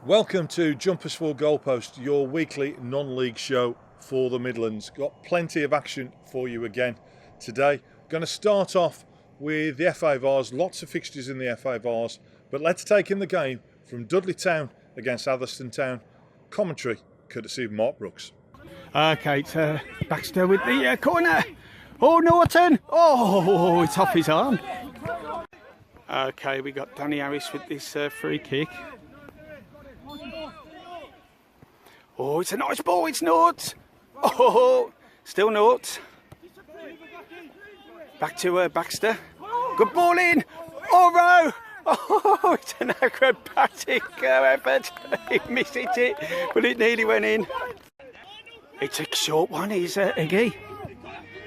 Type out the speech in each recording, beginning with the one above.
Welcome to Jumpers For Goalposts, your weekly non-league show for the Midlands. Got plenty of action for you again today. Going to start off with the FA Vars, lots of fixtures in the FA Vars, but let's take in the game from Dudley Town against Atherstone Town. Commentary courtesy of Mark Brooks. Okay, it's Baxter with the corner. Oh, Norton! Oh, it's off his arm. Okay, we got Danny Harris with this free kick. Oh, it's a nice ball, it's Nort. Oh, still Nort. Back to Baxter. Good ball in. Oh, Rowe. Oh, it's an acrobatic effort. He missed it, but it nearly went in. It's a short one, he's Iggy.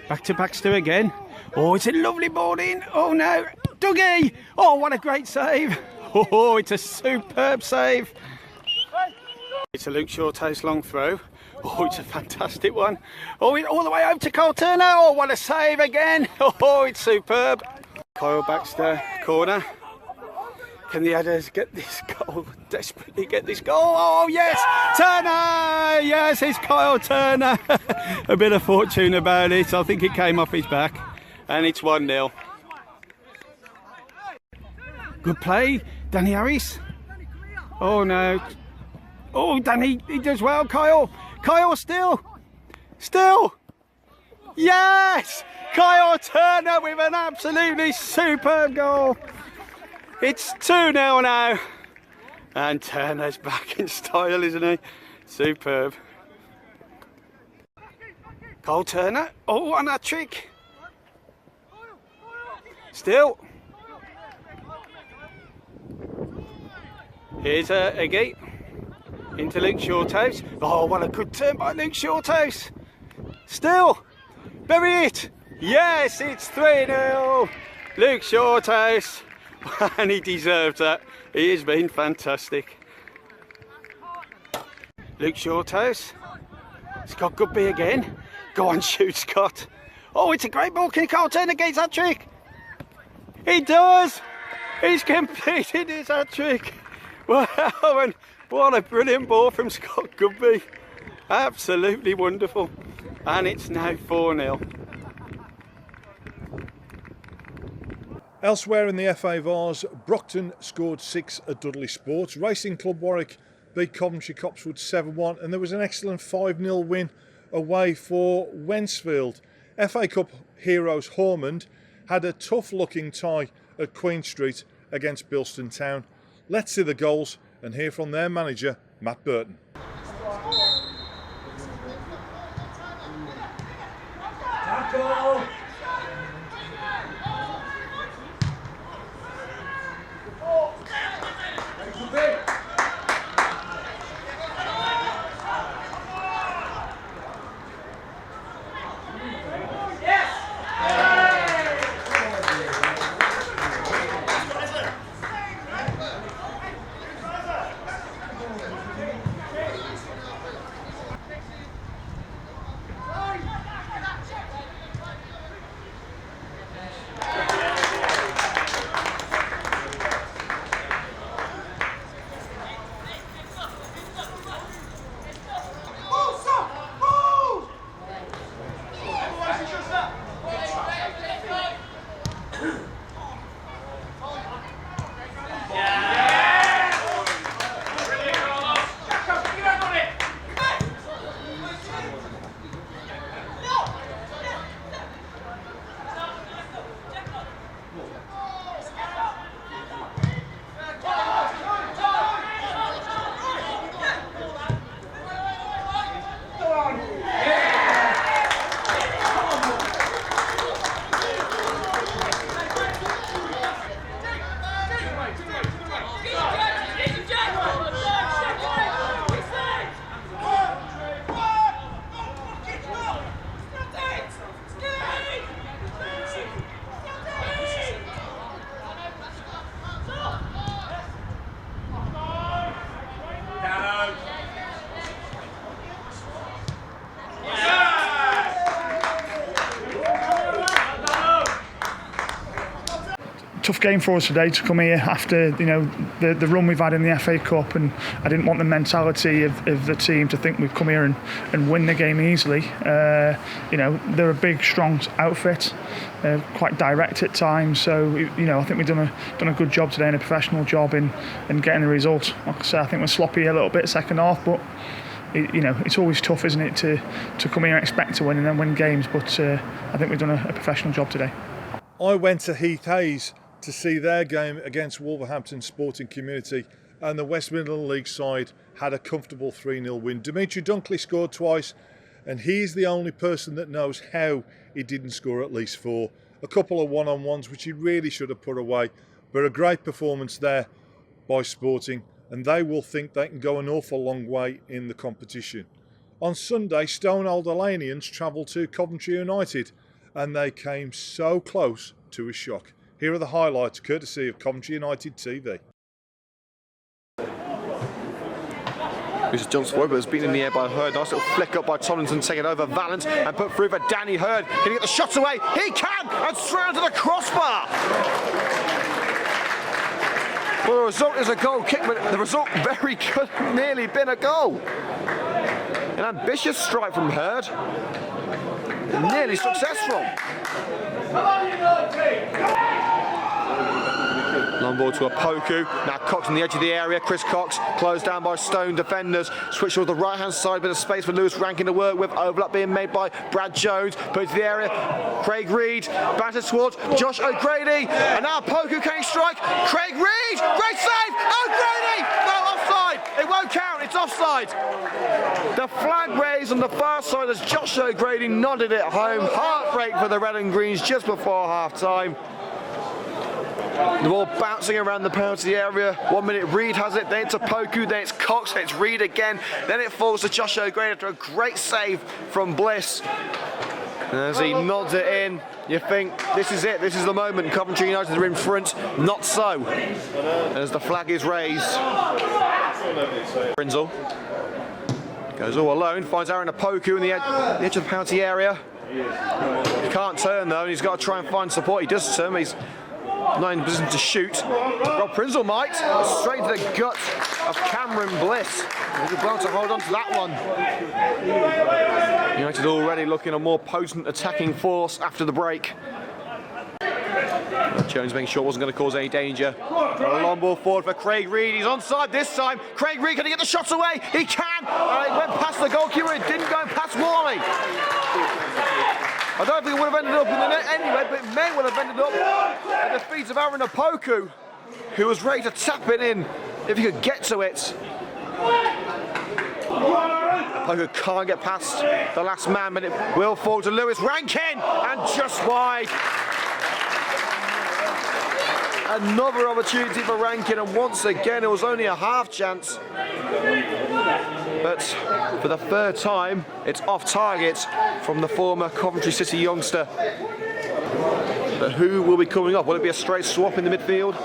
Back to Baxter again. Oh, it's a lovely ball in. Oh, no. Dougie. Oh, what a great save. Oh, it's a superb save. It's a Luke Shorthouse long throw. Oh, it's a fantastic one. Oh, all the way over to Kyle Turner. Oh, what a save again. Oh, it's superb. Kyle Baxter, corner. Can the Adders get this goal? Desperately get this goal. Oh, yes. Turner. Yes, it's Kyle Turner. A bit of fortune about it. I think it came off his back. And it's 1-0. Good play. Danny Harris. Oh, no. Oh, Danny, he does well. Kyle still. Yes! Kyle Turner with an absolutely superb goal. It's 2-0 now. And Turner's back in style, isn't he? Superb. Kyle Turner. Oh, and that trick. Still. Here's Iggy. Into Luke Shorthouse. Oh, what a good turn by Luke Shorthouse. Still. Bury it. Yes, it's 3-0. Luke Shorthouse. And he deserves that. He has been fantastic. Luke Shorthouse. Scott Goodby again. Go on, shoot, Scott. Oh, it's a great ball. Can Carl Turner get his hat-trick? He does. He's completed his hat-trick. Wow, and what a brilliant ball from Scott Goodby. Absolutely wonderful. And it's now 4-0. Elsewhere in the FA Vars, Brockton scored 6 at Dudley Sports. Racing Club Warwick beat Coventry Copsewood 7-1, and there was an excellent 5-0 win away for Wensfield. FA Cup heroes Hormond had a tough-looking tie at Queen Street against Bilston Town. Let's see the goals and hear from their manager, Matt Burton. Tackle! tough game for us today to come here after the run we've had in the FA Cup, and I didn't want the mentality of the team to think we'd come here and win the game easily. They're a big, strong outfit, quite direct at times. So I think we've done a good job today and a professional job in getting the result. Like I say, I think we're sloppy a little bit second half, but it's always tough, isn't it, to come here and expect to win and then win games. But I think we've done a professional job today. I went to Heath Hayes to see their game against Wolverhampton Sporting Community, and the West Midlands League side had a comfortable 3-0 win. Dimitri Dunkley scored twice, and he's the only person that knows how he didn't score at least 4. A couple of one-on-ones which he really should have put away, but a great performance there by Sporting, and they will think they can go an awful long way in the competition. On Sunday, Stone Old Alanians travelled to Coventry United, and they came so close to a shock. Here are the highlights, courtesy of Coventry United TV. This is Jumpers For Goalposts, has been in the air by Hurd. Nice little flick up by Tomlinson, taking over Valent and put through for Danny Hurd. Can he get the shots away? He can! And straight onto the crossbar! Well, the result is a goal kick, but the result very could have nearly been a goal. An ambitious strike from Hurd. Nearly successful. Long ball to a Poku. Now Cox on the edge of the area. Chris Cox closed down by Stone defenders. Switch to the right hand side, bit of space for Lewis Rankin to work with. Overlap being made by Brad Jones. Put into the area. Craig Reed batted towards Josh O'Grady. And now Poku can strike. Craig Reed. Great save. O'Grady. No, offside. It won't count. It's offside. The flag raised on the far side as Josh O'Grady nodded it home. Heartbreak for the Red and Greens just before half time. The ball bouncing around the penalty area. 1 minute Reed has it, then it's a Poku, then it's Cox, then it's Reed again. Then it falls to Josh O'Grady after a great save from Bliss. And as he nods it in, you think, this is it, this is the moment. Coventry United are in front. Not so, as the flag is raised. Brinzel goes all alone, finds Aaron a Poku in the edge of the penalty area. He can't turn though, and he's got to try and find support. He does turn, he's not in position to shoot. Rob Prinzel might. Straight to the gut of Cameron Bliss. He'll be able to hold on to that one. United already looking a more potent attacking force after the break. Jones making sure it wasn't going to cause any danger. A long ball forward for Craig Reed. He's onside this time. Craig Reed, can he get the shots away? He can! It went past the goalkeeper. It didn't go past Worley. I don't think it would have ended up in the net anyway, but it may well have ended up at the feet of Aaron Opoku, who was ready to tap it in if he could get to it. Opoku can't get past the last man, but it will fall to Lewis Rankin, and just wide. Another opportunity for Rankin, and once again it was only a half chance. But for the third time, it's off target from the former Coventry City youngster. But who will be coming up? Will it be a straight swap in the midfield?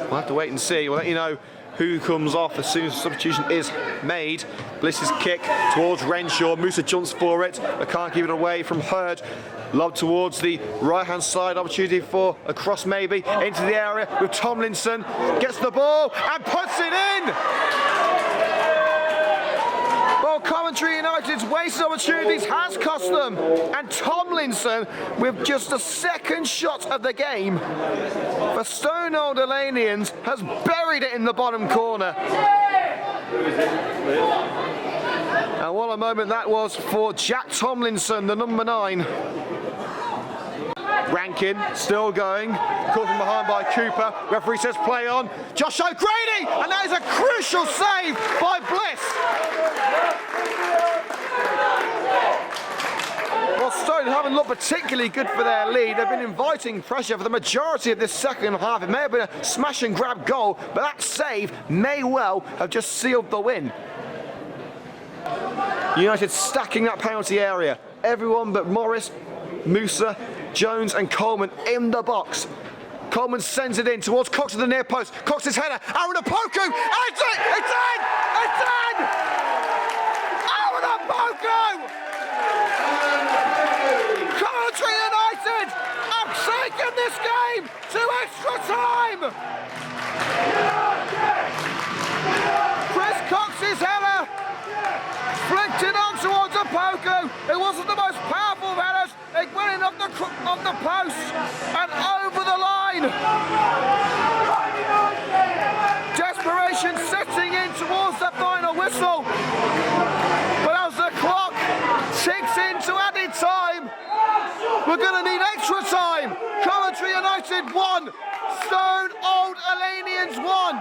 We'll have to wait and see. We'll let you know who comes off as soon as the substitution is made. Bliss's kick towards Renshaw. Musa jumps for it, but can't keep it away from Hurd. Lob towards the right-hand side, opportunity for a cross maybe, into the area with Tomlinson, gets the ball and puts it in! Well, Coventry United's wasted opportunities has cost them, and Tomlinson, with just the second shot of the game, for Stone Old Alanians, has buried it in the bottom corner. And what a moment that was for Jack Tomlinson, the number 9. Rankin still going, caught from behind by Cooper. Referee says play on. Josh O'Grady, and that is a crucial save by Bliss. Well, Stone haven't looked particularly good for their lead. They've been inviting pressure for the majority of this second half. It may have been a smash and grab goal, but that save may well have just sealed the win. United stacking that penalty area. Everyone but Morris, Musa, Jones and Coleman in the box. Coleman sends it in towards Cox at the near post. Cox's header, Aaron Opoku, and it's in! It's in! It's in! Aaron Opoku! Coventry United have taken Chris Cox's header flicked it on towards a Poku. It wasn't the most powerful of headers. It went in off the post and over the line. Desperation setting in towards the final whistle. But as the clock ticks into added time, we're going to need extra time. Coventry United 1, Stone Old Alanians 1.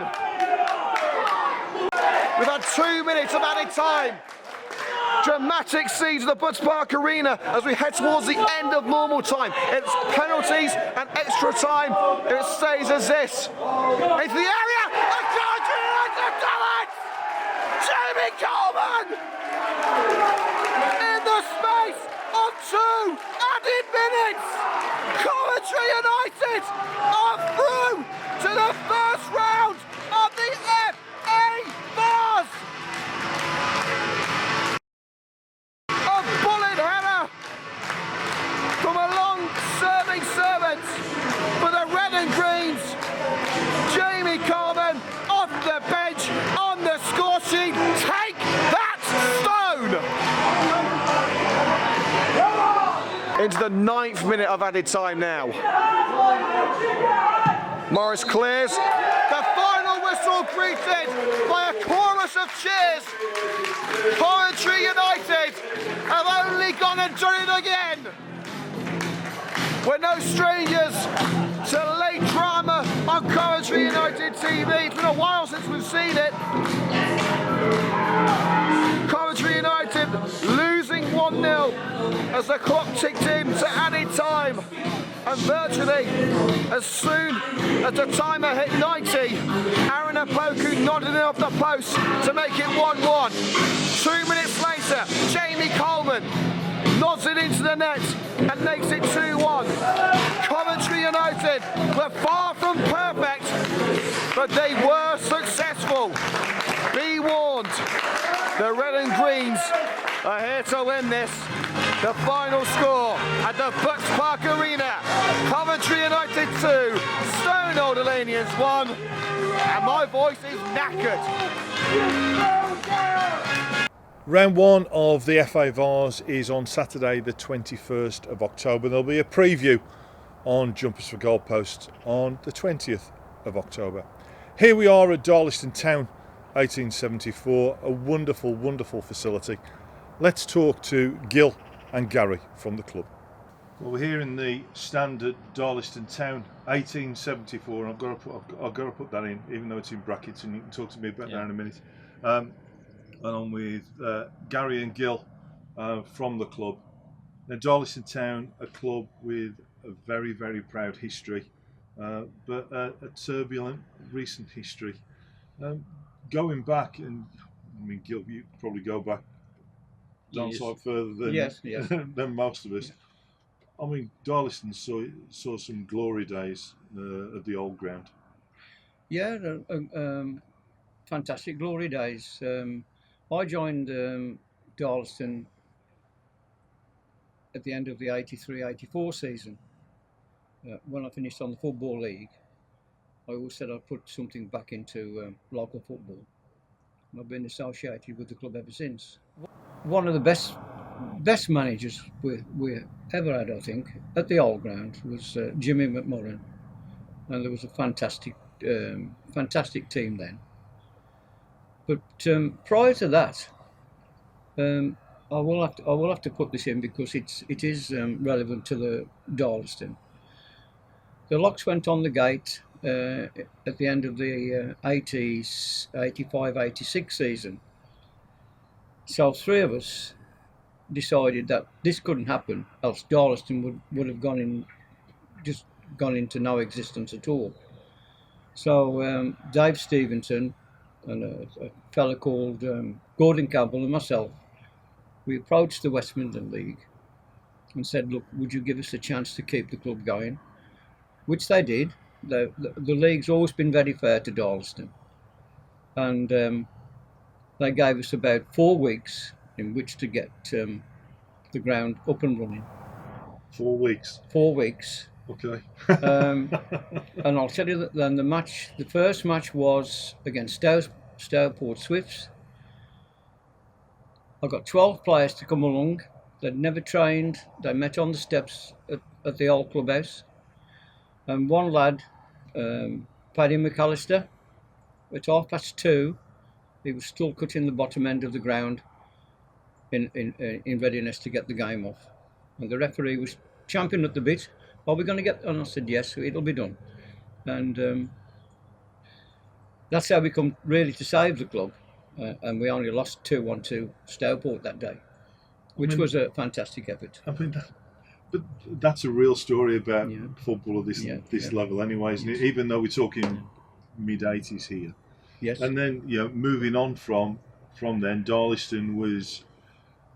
We've had 2 minutes of added time. Dramatic scenes at the Butts Park Arena as we head towards the end of normal time. It's penalties and extra time. It stays as this. Into the area. And Coventry United do it! Jamie Coleman! In the space of 2 added minutes, Coventry United are through to the first round of the FA Vars. A bullet header from a long-serving servant for the red and greens. Jamie Coleman off the bench on the score sheet. Take that, Stone! Into the 9th minute of added time now. Morris clears. The final whistle greeted by a chorus of cheers. Coventry United have only gone and done it again. We're no strangers to late drama on Coventry United TV. It's been a while since we've seen it. Coventry United losing 1-0 as the clock ticked in to added time. And virtually, as soon as the timer hit 90, Aaron Apoku nodded it off the post to make it 1-1. 2 minutes later, Jamie Coleman nods it into the net and makes it 2-1. Coventry United were far from perfect, but they were successful. Be warned, the red and greens are here to win this. The final score at the Butts Park Arena: Coventry United 2, Stone Old Alanians 1, and my voice is knackered. Round 1 of the FA Vars is on Saturday the 21st of October. There'll be a preview on Jumpers for Goalposts on the 20th of October. Here we are at Darlaston Town, 1874, a wonderful, wonderful facility. Let's talk to Gil and Gary from the club. Well, we're here in the stand at Darlaston Town, 1874, and I've got to put that in, even though it's in brackets, and you can talk to me about that in a minute. And I'm with Gary and Gil from the club. Now, Darlaston Town, a club with a very, very proud history, but a turbulent recent history. Going back, and I mean, Gil, you probably go back downside further than than most of us. I mean, Darlaston saw some glory days at the old ground. Yeah, fantastic glory days. I joined Darlaston at the end of the 83-84 season. When I finished on the Football League, I always said I'd put something back into local football. And I've been associated with the club ever since. One of the best managers we ever had, I think, at the old ground was Jimmy McMurran, and there was a fantastic team then. But prior to that, I will have to put this in because it is relevant to the Darlaston. The locks went on the gate at the end of the 80s, 85-86 season. So 3 of us decided that this couldn't happen, else Darlaston would have gone into no existence at all. So Dave Stevenson and a fella called Gordon Campbell and myself, we approached the West Midlands League and said, look, would you give us a chance to keep the club going? Which they did. The league's always been very fair to Darlaston, and they gave us about 4 weeks in which to get the ground up and running. 4 weeks? 4 weeks. Okay. And I'll tell you that then the first match was against Stourport Swifts. I got 12 players to come along. They'd never trained. They met on the steps at the old clubhouse. And one lad, Paddy McAllister, at 2:30, he was still cutting the bottom end of the ground in readiness to get the game off. And the referee was champing at the bit. Are we going to get? And I said, yes, it'll be done. And that's how we come really to save the club. And we only lost 2-1 to Stourport that day, which was a fantastic effort. I mean, but that's a real story about Yeah. football of this Yeah. level, anyway, isn't it? Even though we're talking mid-80s here. Yes. And then, moving on from then, Darlaston was.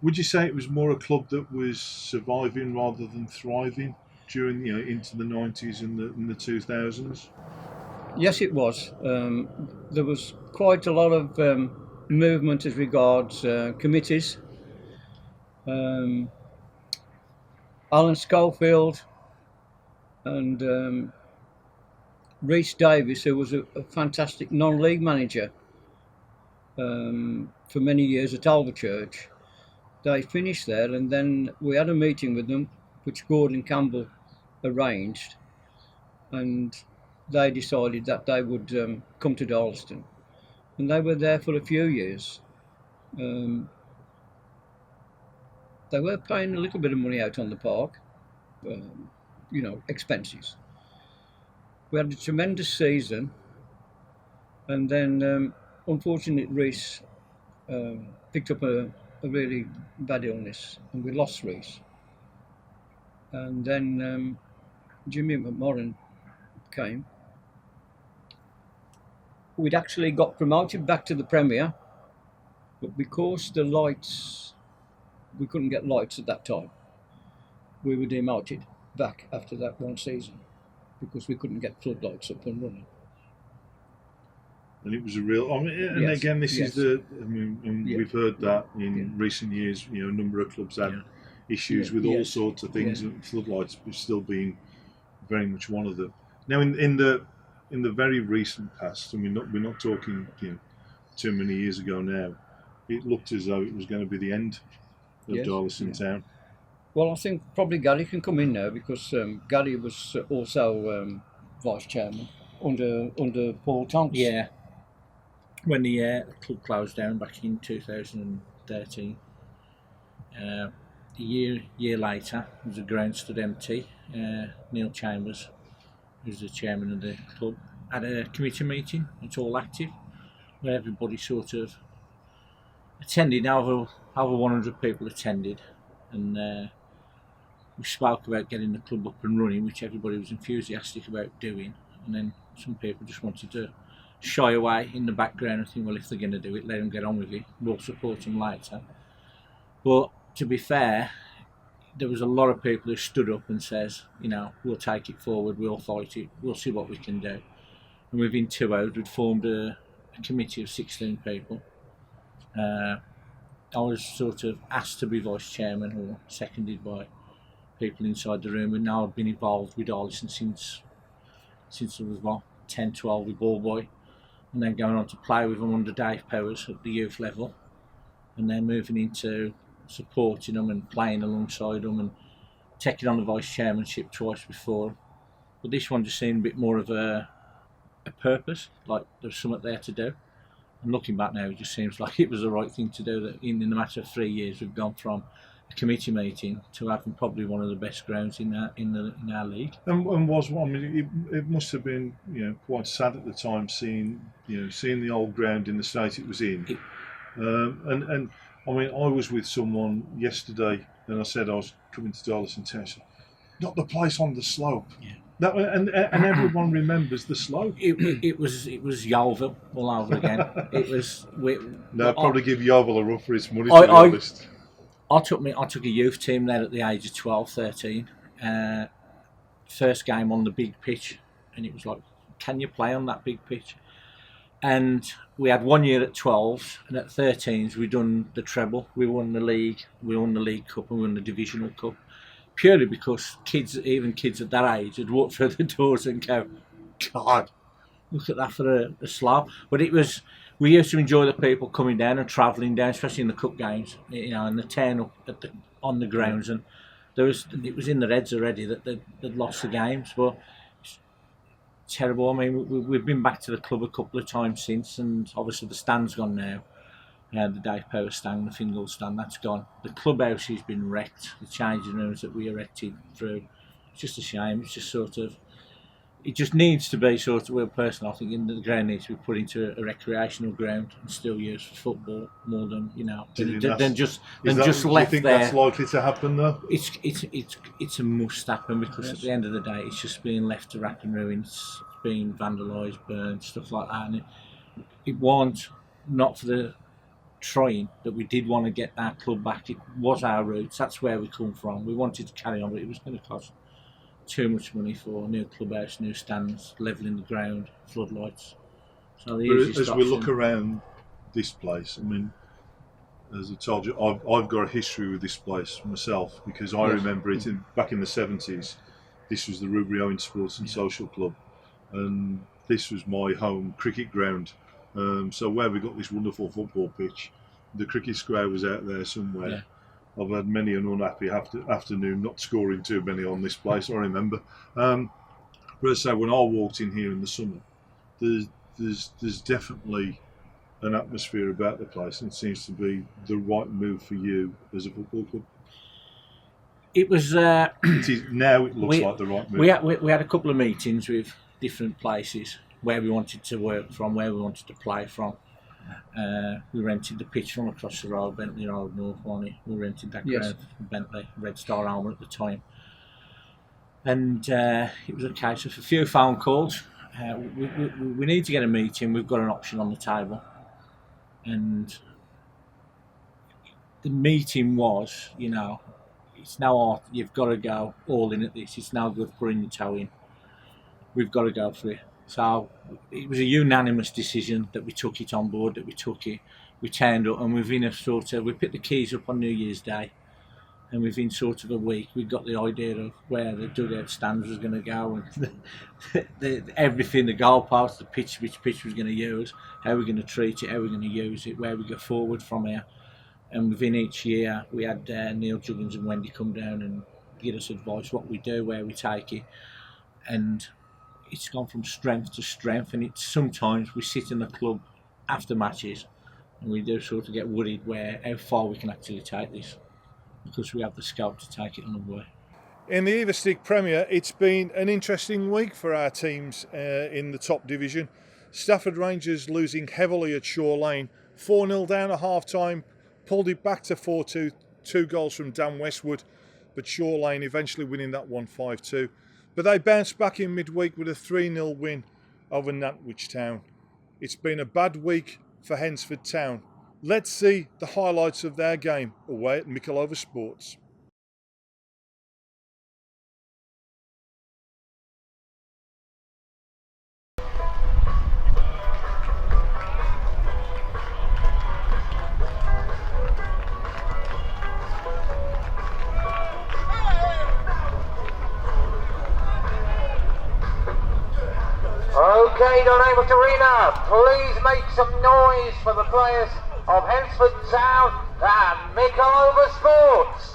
Would you say it was more a club that was surviving rather than thriving during, into the 90s and the 2000s? Yes, it was. There was quite a lot of movement as regards committees. Alan Schofield and Rhys Davis, who was a fantastic non-league manager for many years at Alvechurch. They finished there, and then we had a meeting with them, which Gordon Campbell arranged, and they decided that they would come to Darlaston, and they were there for a few years. They were paying a little bit of money out on the park, expenses. We had a tremendous season, and then unfortunately Rhys picked up a really bad illness, and we lost Rhys. And then Jimmy McMorran came. We'd actually got promoted back to the Premier, but because the lights, we couldn't get lights at that time, we were demoted back after that one season because we couldn't get floodlights up and running. And it was a real. And Yes, again, this yes. is the. And Yeah. we've heard that in Yeah. recent years. A number of clubs had issues Yeah. with all Yes. sorts of things, Yeah. and floodlights still being very much one of them. Now, in the very recent past, we're not talking too many years ago now. It looked as though it was going to be the end of Yes, Darlaston yeah. Town. Well, I think probably Gary can come in now because Gary was also vice chairman under Paul Tonks. Yeah. When the club closed down back in 2013, a year later, the ground stood empty. Neil Chambers, who's the chairman of the club, had a committee meeting. It's all active, where everybody sort of attended. Over 100 people attended, and we spoke about getting the club up and running, which everybody was enthusiastic about doing. And then some people just wanted to shy away in the background and think, well, if they're going to do it, let them get on with it. We'll support them later. But to be fair, there was a lot of people who stood up and says, we'll take it forward, we'll fight it, we'll see what we can do. And within 2 hours, we'd formed a committee of 16 people. I was sort of asked to be vice chairman, or seconded by people inside the room, and now I've been involved with Darlaston since I was 10, 12 with ball boy, and then going on to play with them under Dave Powers at the youth level, and then moving into supporting them and playing alongside them and taking on the vice chairmanship twice before. But this one just seemed a bit more of a purpose, like there's something there to do. And looking back now, it just seems like it was the right thing to do. That in the matter of 3 years, we've gone from a committee meeting to having probably one of the best grounds in our league. And it must have been quite sad at the time seeing the old ground in the state it was in. And I was with someone yesterday, and I said I was coming to Darlaston Town. Not the place on the slope. Yeah. That, and everyone remembers the slope. It was Yeovil all over again. It was. They'll probably give Yeovil a run for its money, to be honest. I took a youth team there at the age of 12, 13. First game on the big pitch, and it was like, can you play on that big pitch? And we had 1 year at 12s, and at 13s we done the treble. We won the league, we won the League Cup, and we won the Divisional Cup. purely because even kids at that age, would walk through the doors and go, God, look at that for a slab. But we used to enjoy the people coming down and travelling down, especially in the cup games, you know, and the turn up on the grounds, and it was in their heads already that they'd lost the games. But it's terrible. I mean, we've been back to the club a couple of times since, and obviously the stand's gone now. The Dave Power stand, the Fingal stand, that's gone. The clubhouse has been wrecked. The changing rooms that we erected through, it's just a shame. It's just sort of, it just needs to be sort of, well, personally, I think the ground needs to be put into a recreational ground and still used for football more than, you know, than just left there. Do you think that's likely to happen though? It's a must happen, because at the end of the day, it's just being left to rack and ruin. It's being vandalised, burned, stuff like that, and it wasn't not for the trying that we did want to get that club back. It was our roots. That's where we come from. We wanted to carry on, but it was going to cost too much money for new clubhouse, new stands, levelling the ground, floodlights. So as we look around this place, I mean, as I told you, I've got a history with this place myself, because I remember it back in the 70s. This was the Rubery Owen Sports and Social Club, and this was my home cricket ground. So where we got this wonderful football pitch, the cricket square was out there somewhere. Yeah. I've had many an unhappy afternoon not scoring too many on this place, I remember. But as I say, when I walked in here in the summer, there's definitely an atmosphere about the place, and it seems to be the right move for you as a football club. It was. Now it looks like the right move. We had a couple of meetings with different places where we wanted to work from, where we wanted to play from. We rented the pitch from across the road, Bentley Road, North Warney. We rented that ground from Bentley, Red Star Armour at the time. And it was a case of a few phone calls. We need to get a meeting, we've got an option on the table. And the meeting was, you know, it's now you've got to go all in at this. It's now good putting your toe in. We've got to go for it. So it was a unanimous decision that we took it on board, that we took it. We turned up, and within we picked the keys up on New Year's Day, and within sort of a week we got the idea of where the dugout stands was going to go, and everything, the goalposts, the pitch, which pitch was going to use, how we're going to treat it, how we're going to use it, where we go forward from here. And within each year we had Neil Juggins and Wendy come down and give us advice what we do, where we take it, and it's gone from strength to strength. And it's sometimes we sit in the club after matches and we do sort of get worried how far we can actually take this, because we have the scope to take it another way. In the evo-stick Premier, it's been an interesting week for our teams in the top division. Stafford Rangers losing heavily at Shaw Lane, 4-0 down at half-time, pulled it back to 4-2, 2 goals from Dan Westwood, but Shaw Lane eventually winning that one 5-2. But they bounced back in midweek with a 3-0 win over Nantwich Town. It's been a bad week for Hensford Town. Let's see the highlights of their game away at Mickleover Sports. Okay, Donamos Arena, please make some noise for the players of Hensford Town and Mickleover Sports.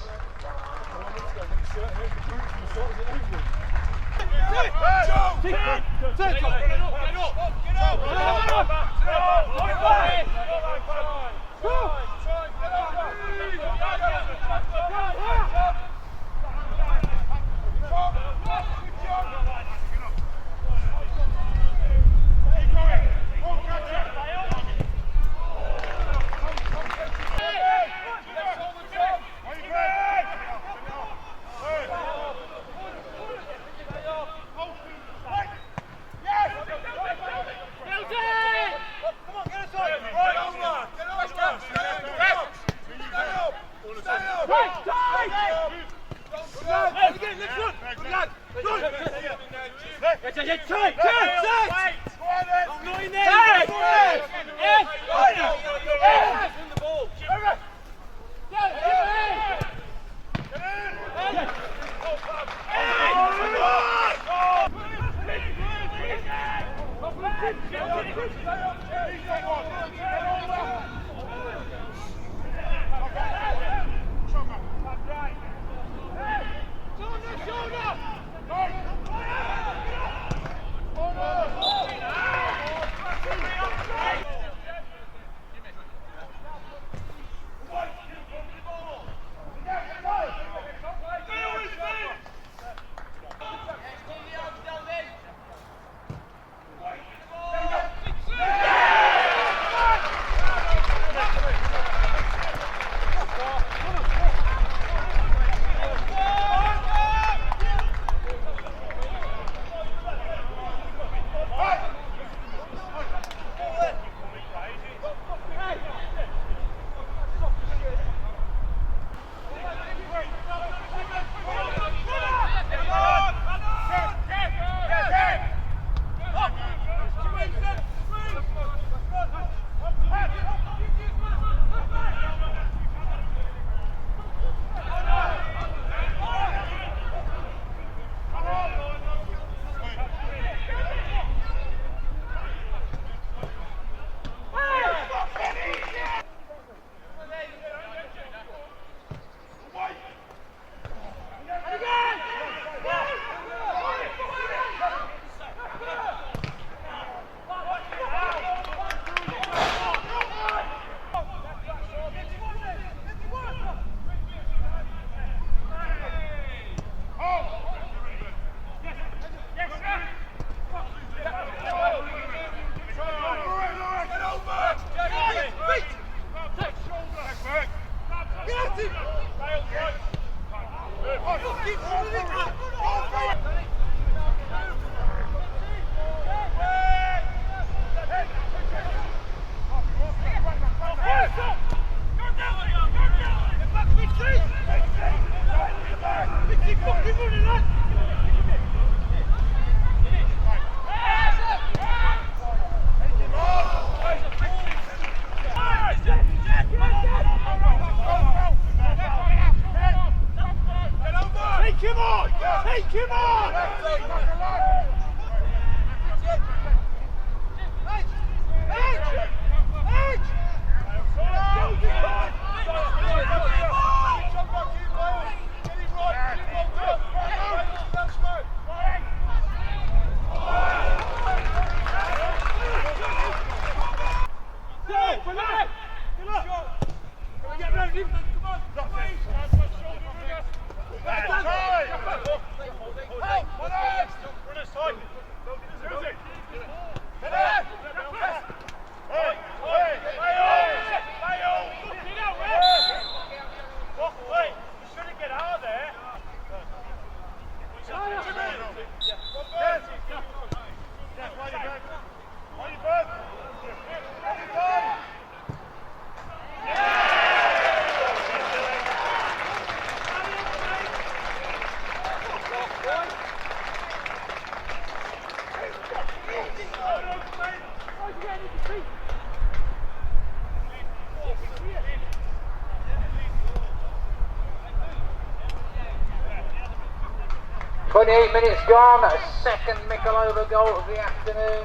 "28 minutes gone, second Mikolova goal of the afternoon.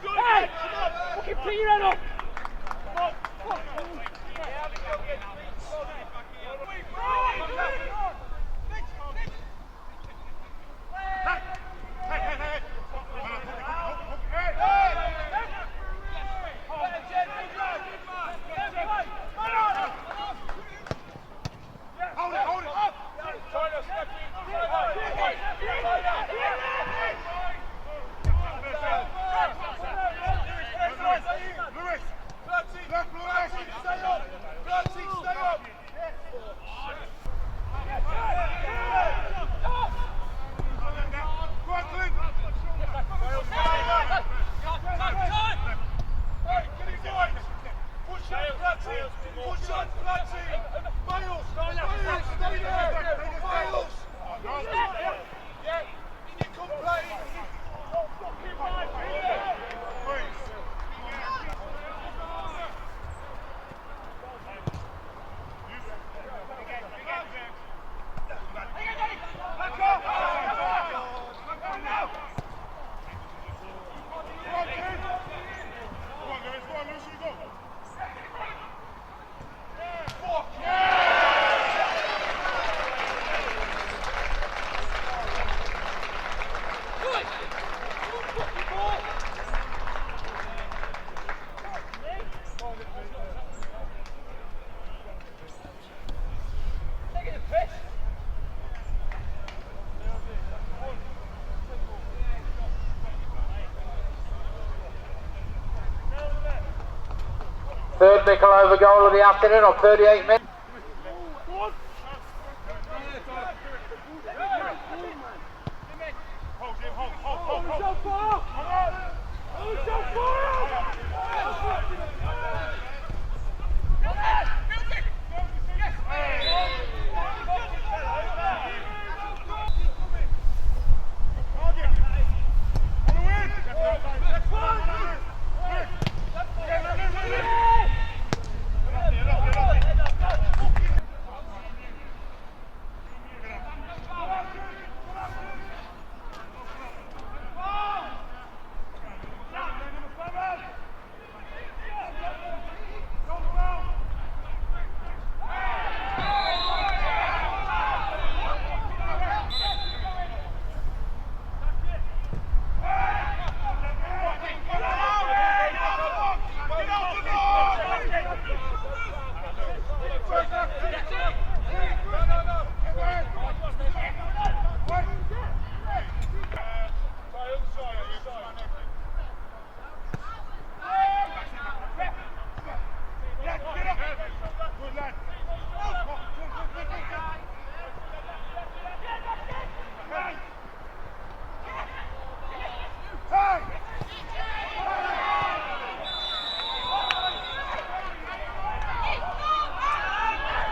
Hey! Fucking put your head up! Third Mikolova goal of the afternoon on 38 minutes.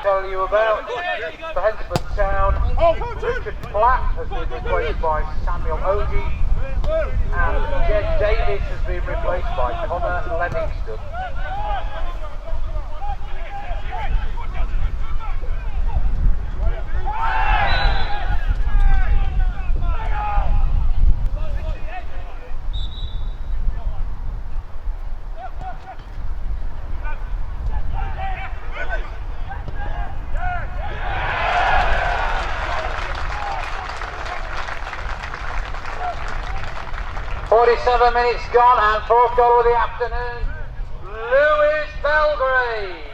tell you about. For Hensford Town, Richard Platt has been replaced by Samuel Ogie, and Jed Davis has been replaced by Connor Lenningston. .47 minutes gone, and fourth goal of the afternoon, Lewis Belgrave.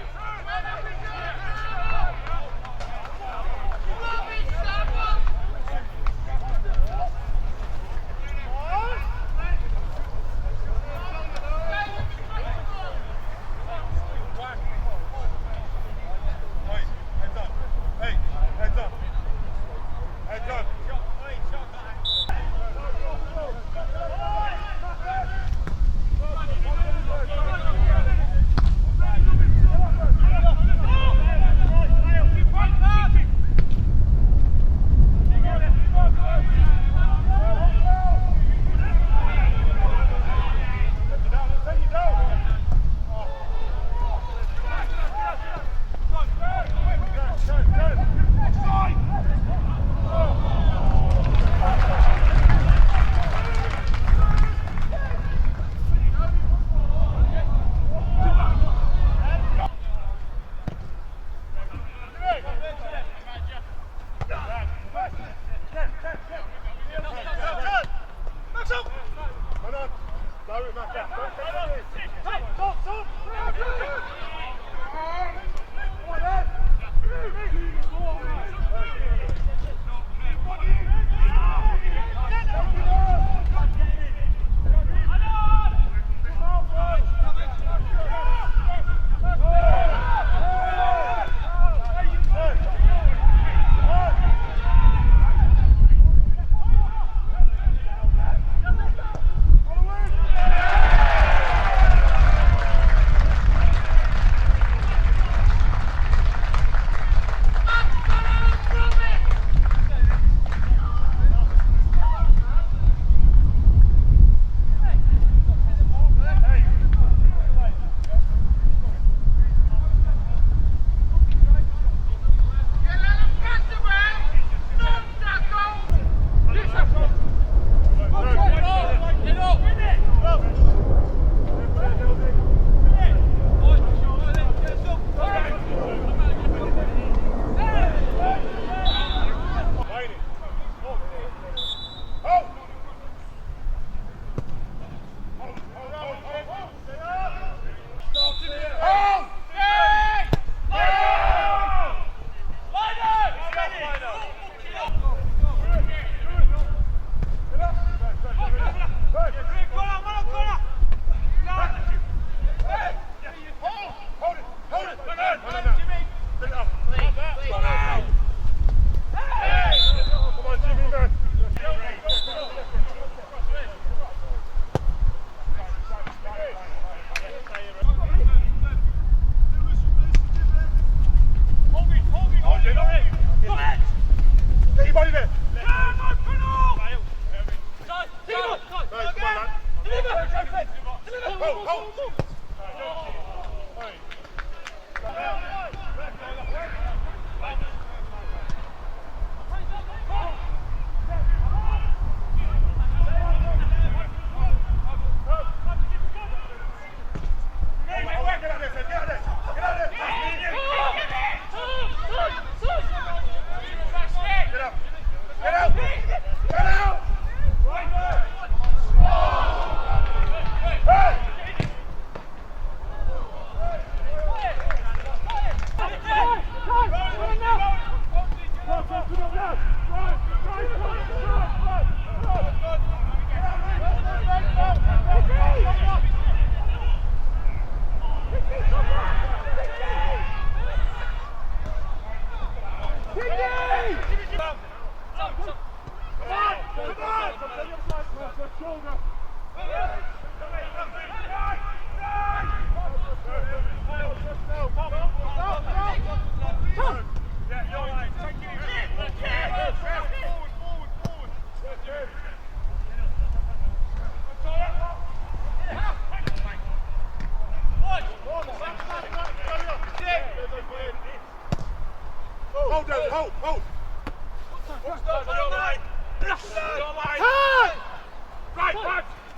Hold.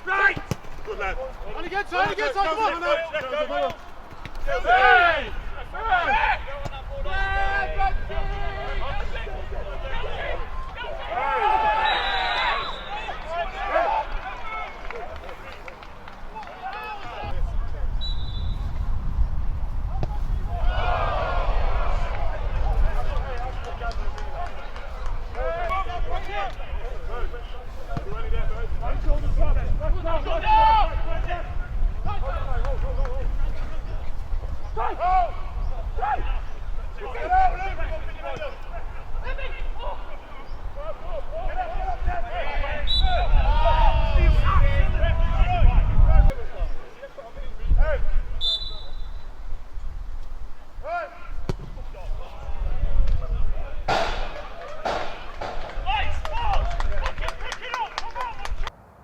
Right. Good lad. On again, come on. Hey!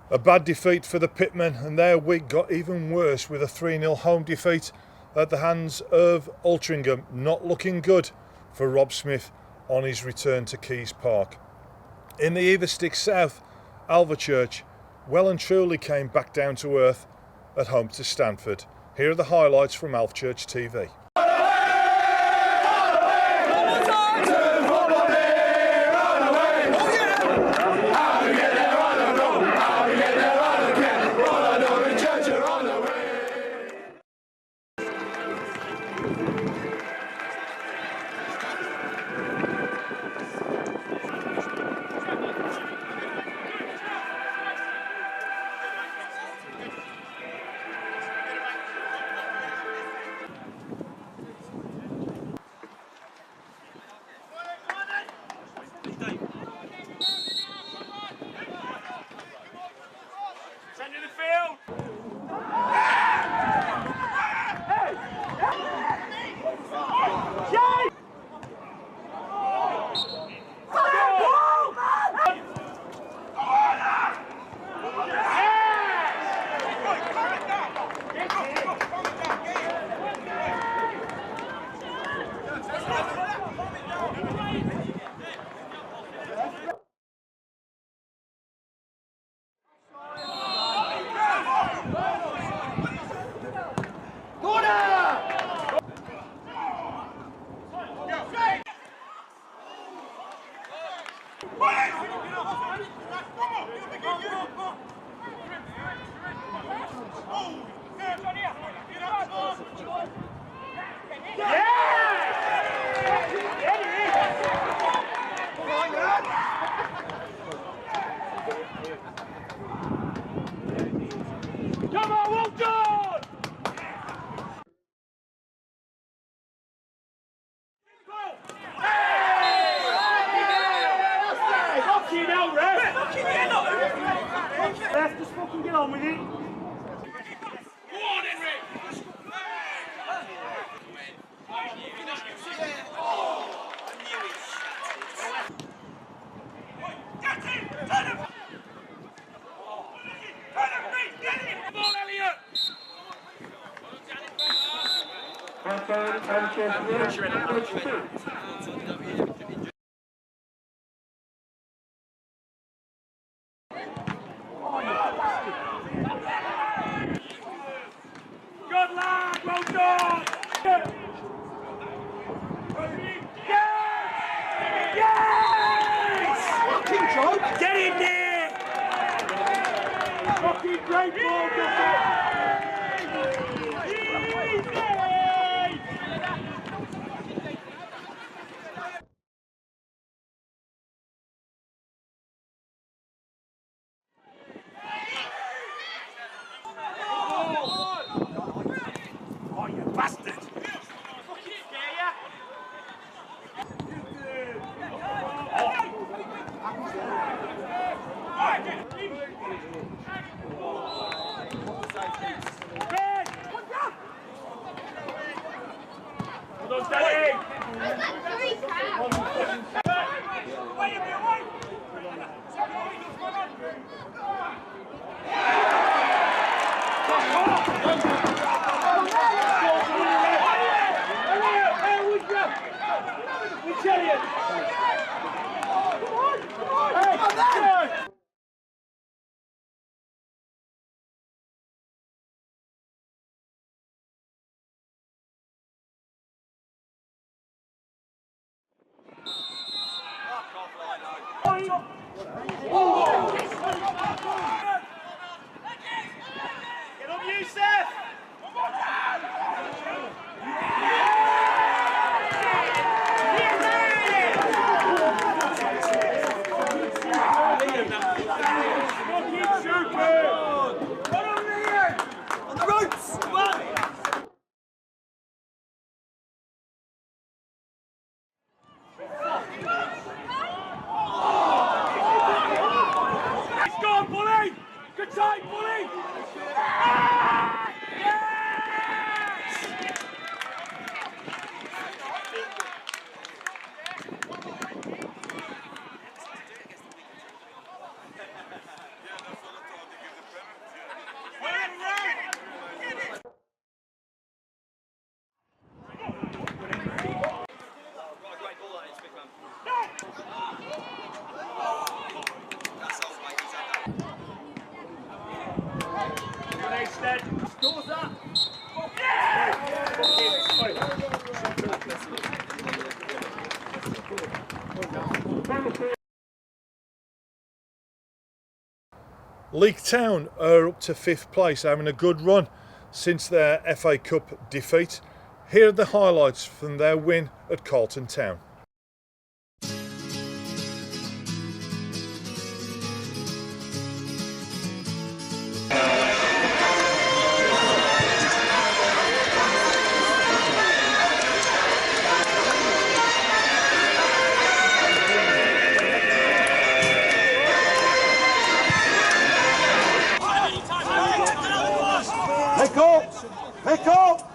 A bad defeat for the Pitmen, and their week got even worse with a 3-0 home defeat at the hands of Altrincham. Not looking good for Rob Smith on his return to Keys Park. In the evo-stick South, Alvechurch well and truly came back down to earth at home to Stanford. Here are the highlights from Alvechurch TV. Centre of the field. Come on, well done! Fucking hell, ref! Ref, just fucking get on with it. Go on, Henry! Get him! Turn him! Come on, Elliot! Good lad, well done! Yes! Fucking joke! Get in there! Fucking great ball, oh, you bastard! We tell you! League Town are up to 5th place, having a good run since their FA Cup defeat. Here are the highlights from their win at Carlton Town. Pick up!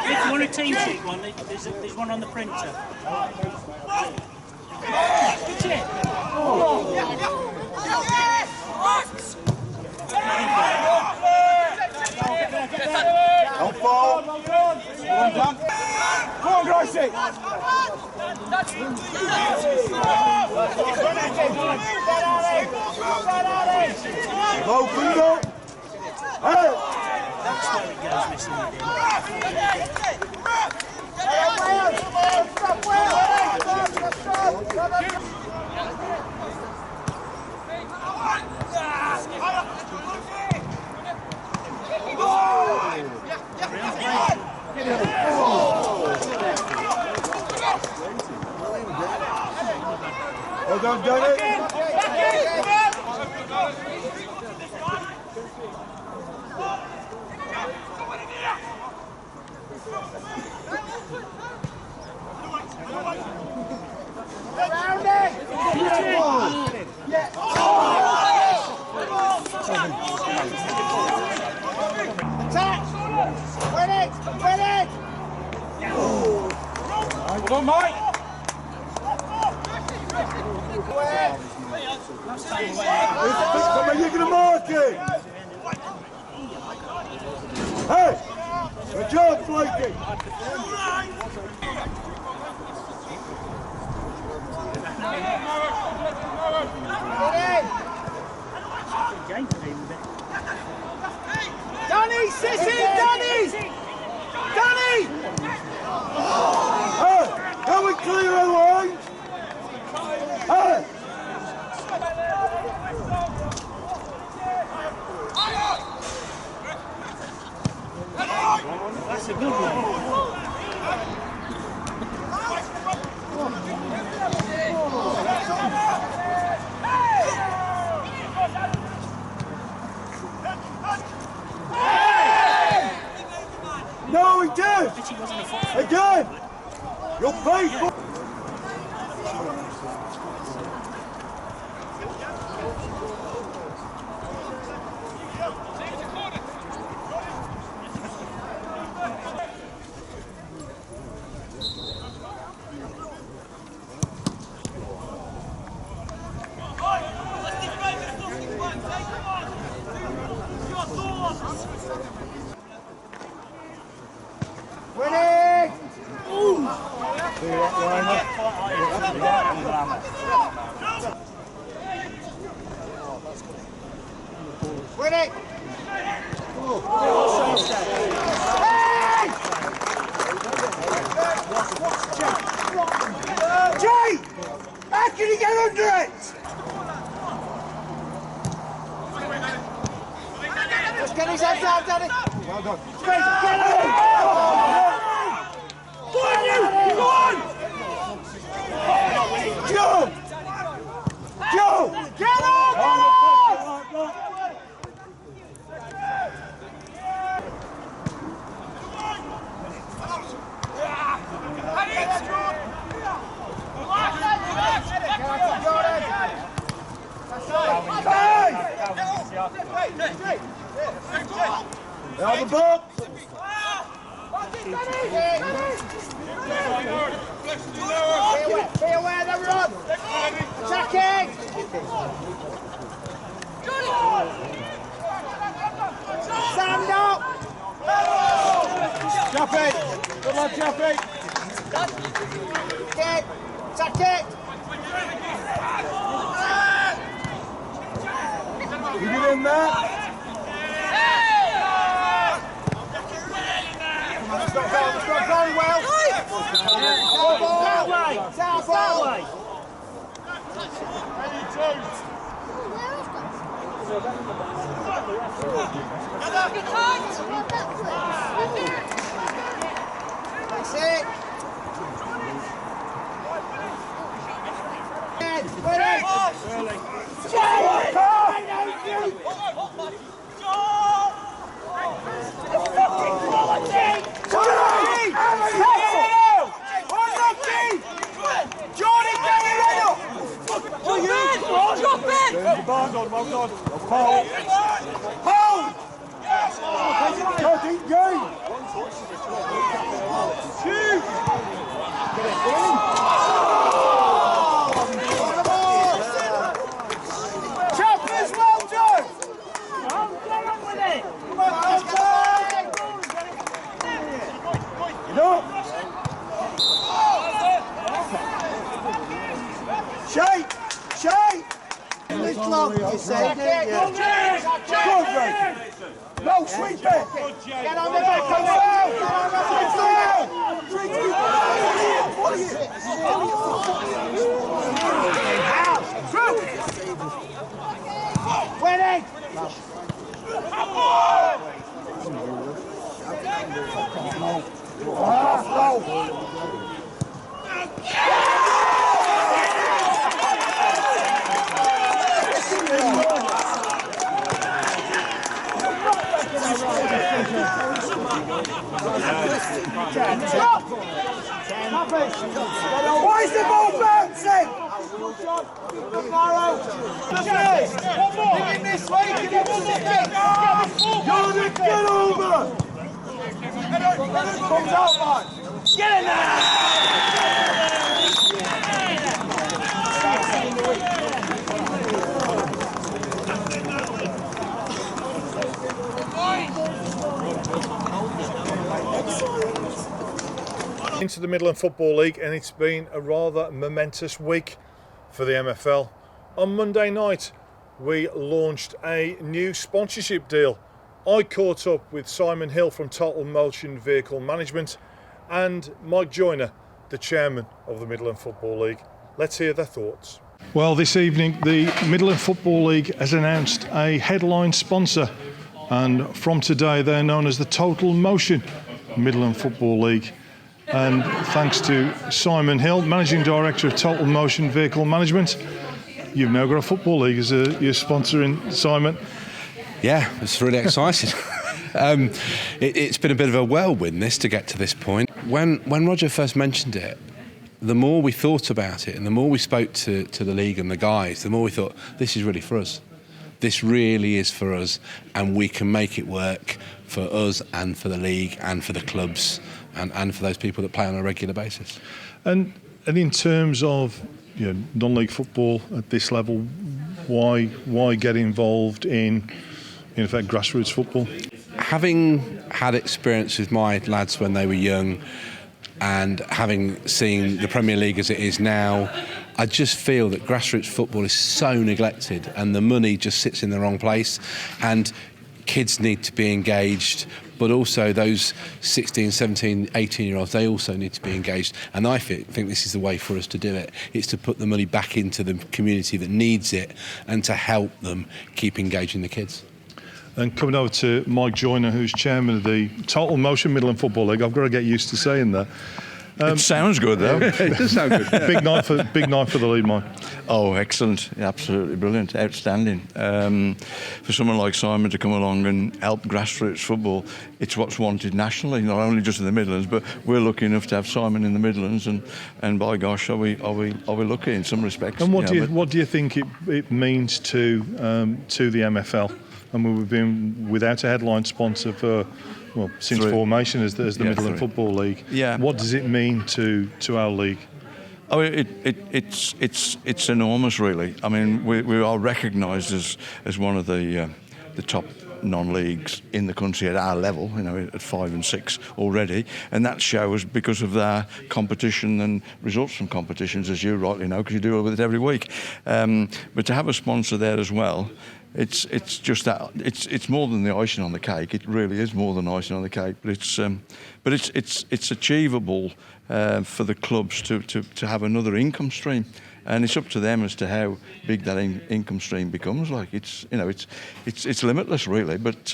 If you want a team sheet one, there's one on the printer. Don't fall. Well done. Go on, Gracie. Open up. Hey. That's where it goes missing Well done, Johnny. Well done, Mike. Come on, you're going to mark it. Hey, good job, Blakey. Danny, sit in, Danny! Danny! Hey, go and clear a line. Hey! That's a good one. No, he did! Again! You're faithful! Winning! Ooh. Ready? Jay! How can you get under it? Let's get his head down, Danny. Well done. Get him! Go on, you! Go on! Joe! Joe! Get on! Out the ball. Be aware of the run. Attacking. Stand up. Jaffy. Good luck, Jaffy. Kick. Attack it. You get in there. Stop going well. That way. That's it. No, sweep it! Get on the back of the winning! Why is the ball bouncing? Give him this way, give him get over! Comes out, man! Get in there! Into the Midland Football League, and it's been a rather momentous week for the MFL. On Monday night we launched a new sponsorship deal. I caught up with Simon Hill from Total Motion Vehicle Management and Mike Joyner, the chairman of the Midland Football League. Let's hear their thoughts. Well, this evening the Midland Football League has announced a headline sponsor, and from today they're known as the Total Motion Midland Football League. And thanks to Simon Hill, Managing Director of Total Motion Vehicle Management, you've now got a football league as your sponsoring, Simon. Yeah, it's really exciting. It's been a bit of a whirlwind this to get to this point. When Roger first mentioned it, the more we thought about it and the more we spoke to the league and the guys, the more we thought, this is really for us. This really is for us, and we can make it work for us and for the league and for the clubs and for those people that play on a regular basis. And in terms of non-league football at this level, why get involved in effect grassroots football? Having had experience with my lads when they were young, and having seen the Premier League as it is now, I just feel that grassroots football is so neglected and the money just sits in the wrong place, and kids need to be engaged, but also those 16, 17, 18-year-olds, they also need to be engaged. And I think this is the way for us to do it. It's to put the money back into the community that needs it and to help them keep engaging the kids. And coming over to Mike Joyner, who's chairman of the Total Motion Midland Football League. I've got to get used to saying that. It sounds good, though. It does sound good. Yeah. Big night for the league, Mike. Oh, excellent. Absolutely brilliant. Outstanding. For someone like Simon to come along and help grassroots football, it's what's wanted nationally, not only just in the Midlands, but we're lucky enough to have Simon in the Midlands, and by gosh, are we lucky in some respects. And what do you think it means to the MFL? I mean, we've been without a headline sponsor for, well, since formation as the Midland Football League. Yeah. What does it mean to our league? Oh, it's enormous, really. I mean, we are recognised as one of the top non-leagues in the country at our level, you know, at 5 and 6 already, and that shows because of their competition and results from competitions, as you rightly know, because you deal with it every week. But to have a sponsor there as well, it's just that it's more than the icing on the cake. It really is more than icing on the cake. But it's achievable for the clubs to have another income stream, and it's up to them as to how big that income stream becomes. Like it's limitless, really. But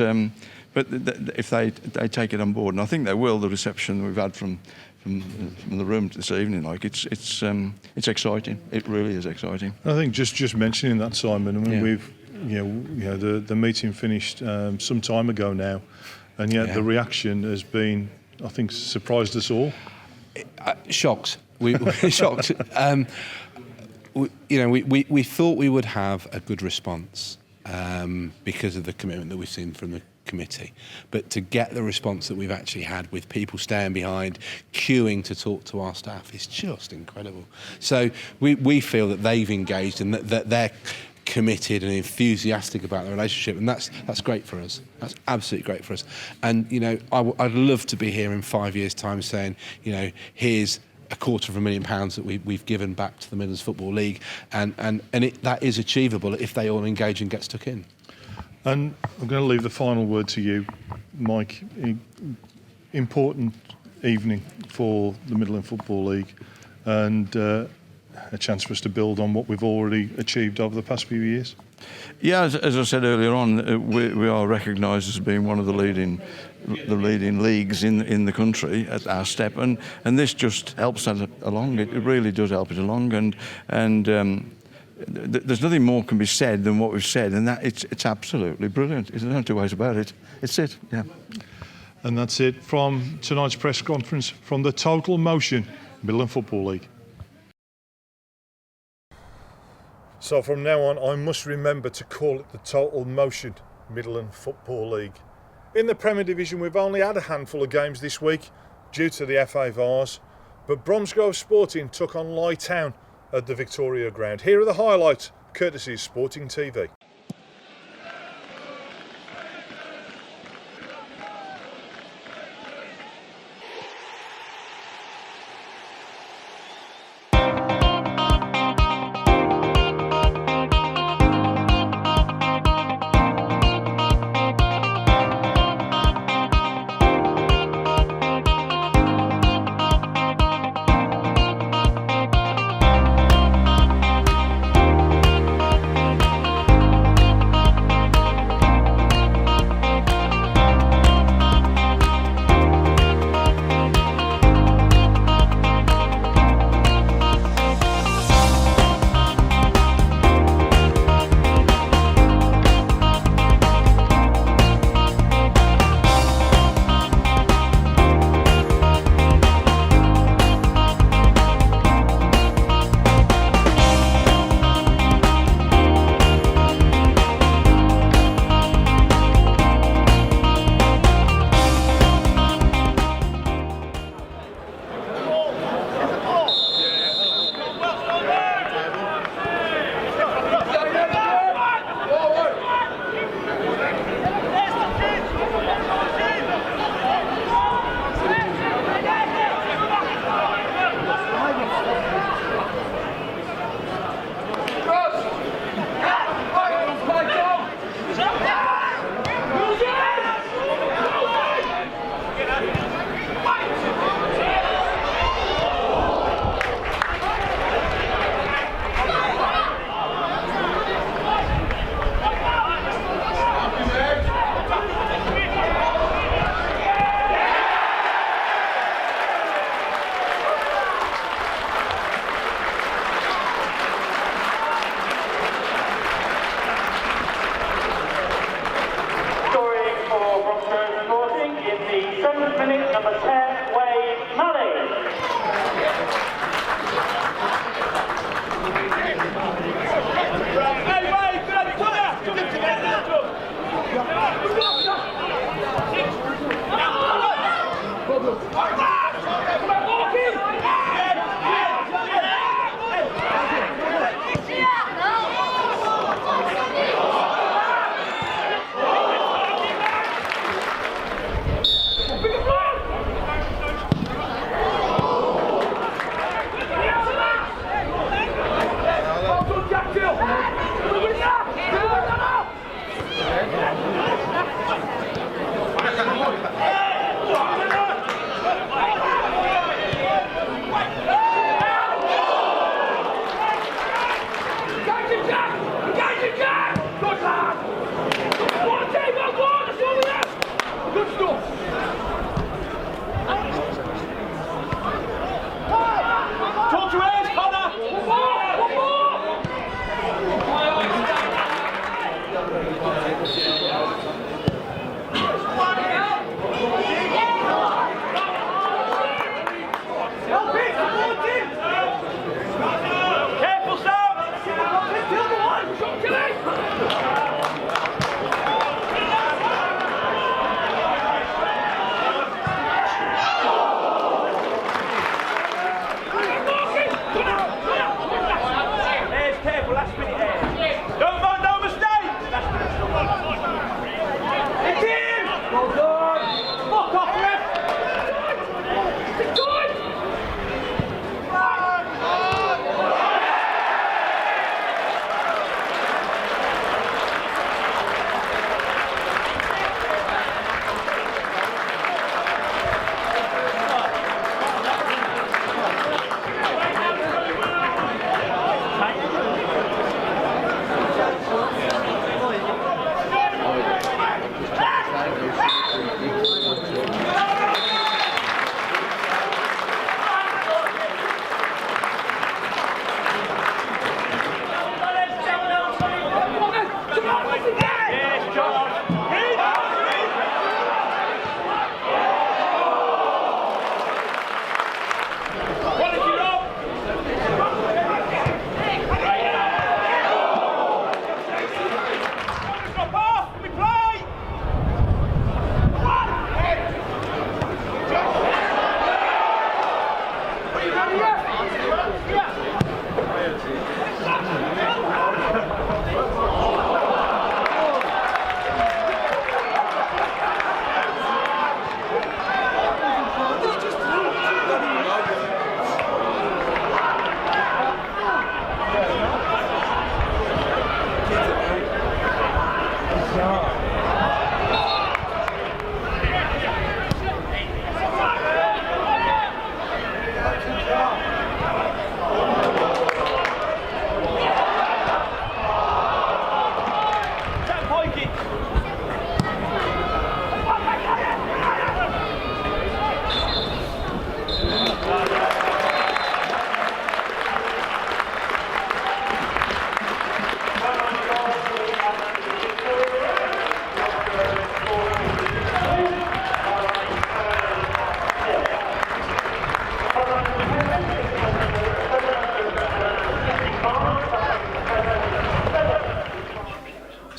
if they take it on board, and I think they will, the reception we've had from the room this evening, like it's exciting. It really is exciting. I think just mentioning that, Simon. I mean, we've. The meeting finished some time ago now, and yet the reaction has been, I think, surprised us all. Shocked. We were shocked. We thought we would have a good response because of the commitment that we've seen from the committee, but to get the response that we've actually had with people staying behind, queuing to talk to our staff, is just incredible. So we feel that they've engaged and that they're committed and enthusiastic about the relationship, and that's great for us. That's absolutely great for us. And I'd love to be here in 5 years' time saying, here's £250,000 that we've given back to the Midlands Football League, and that is achievable if they all engage and get stuck in. And I'm going to leave the final word to you, Mike. Important evening for the Midland Football League, and a chance for us to build on what we've already achieved over the past few years. Yeah, as I said earlier on, we are recognised as being one of the leading leagues in the country at our step, and this just helps that along. It really does help it along, and there's nothing more can be said than what we've said, and that it's absolutely brilliant. There's no two ways about it. It's it, yeah. And that's it from tonight's press conference from the Total Motion Midland Football League. So from now on, I must remember to call it the Total Motion Midland Football League. In the Premier Division, we've only had a handful of games this week due to the FA VARs, but Bromsgrove Sporting took on Lye Town at the Victoria Ground. Here are the highlights, courtesy of Sporting TV.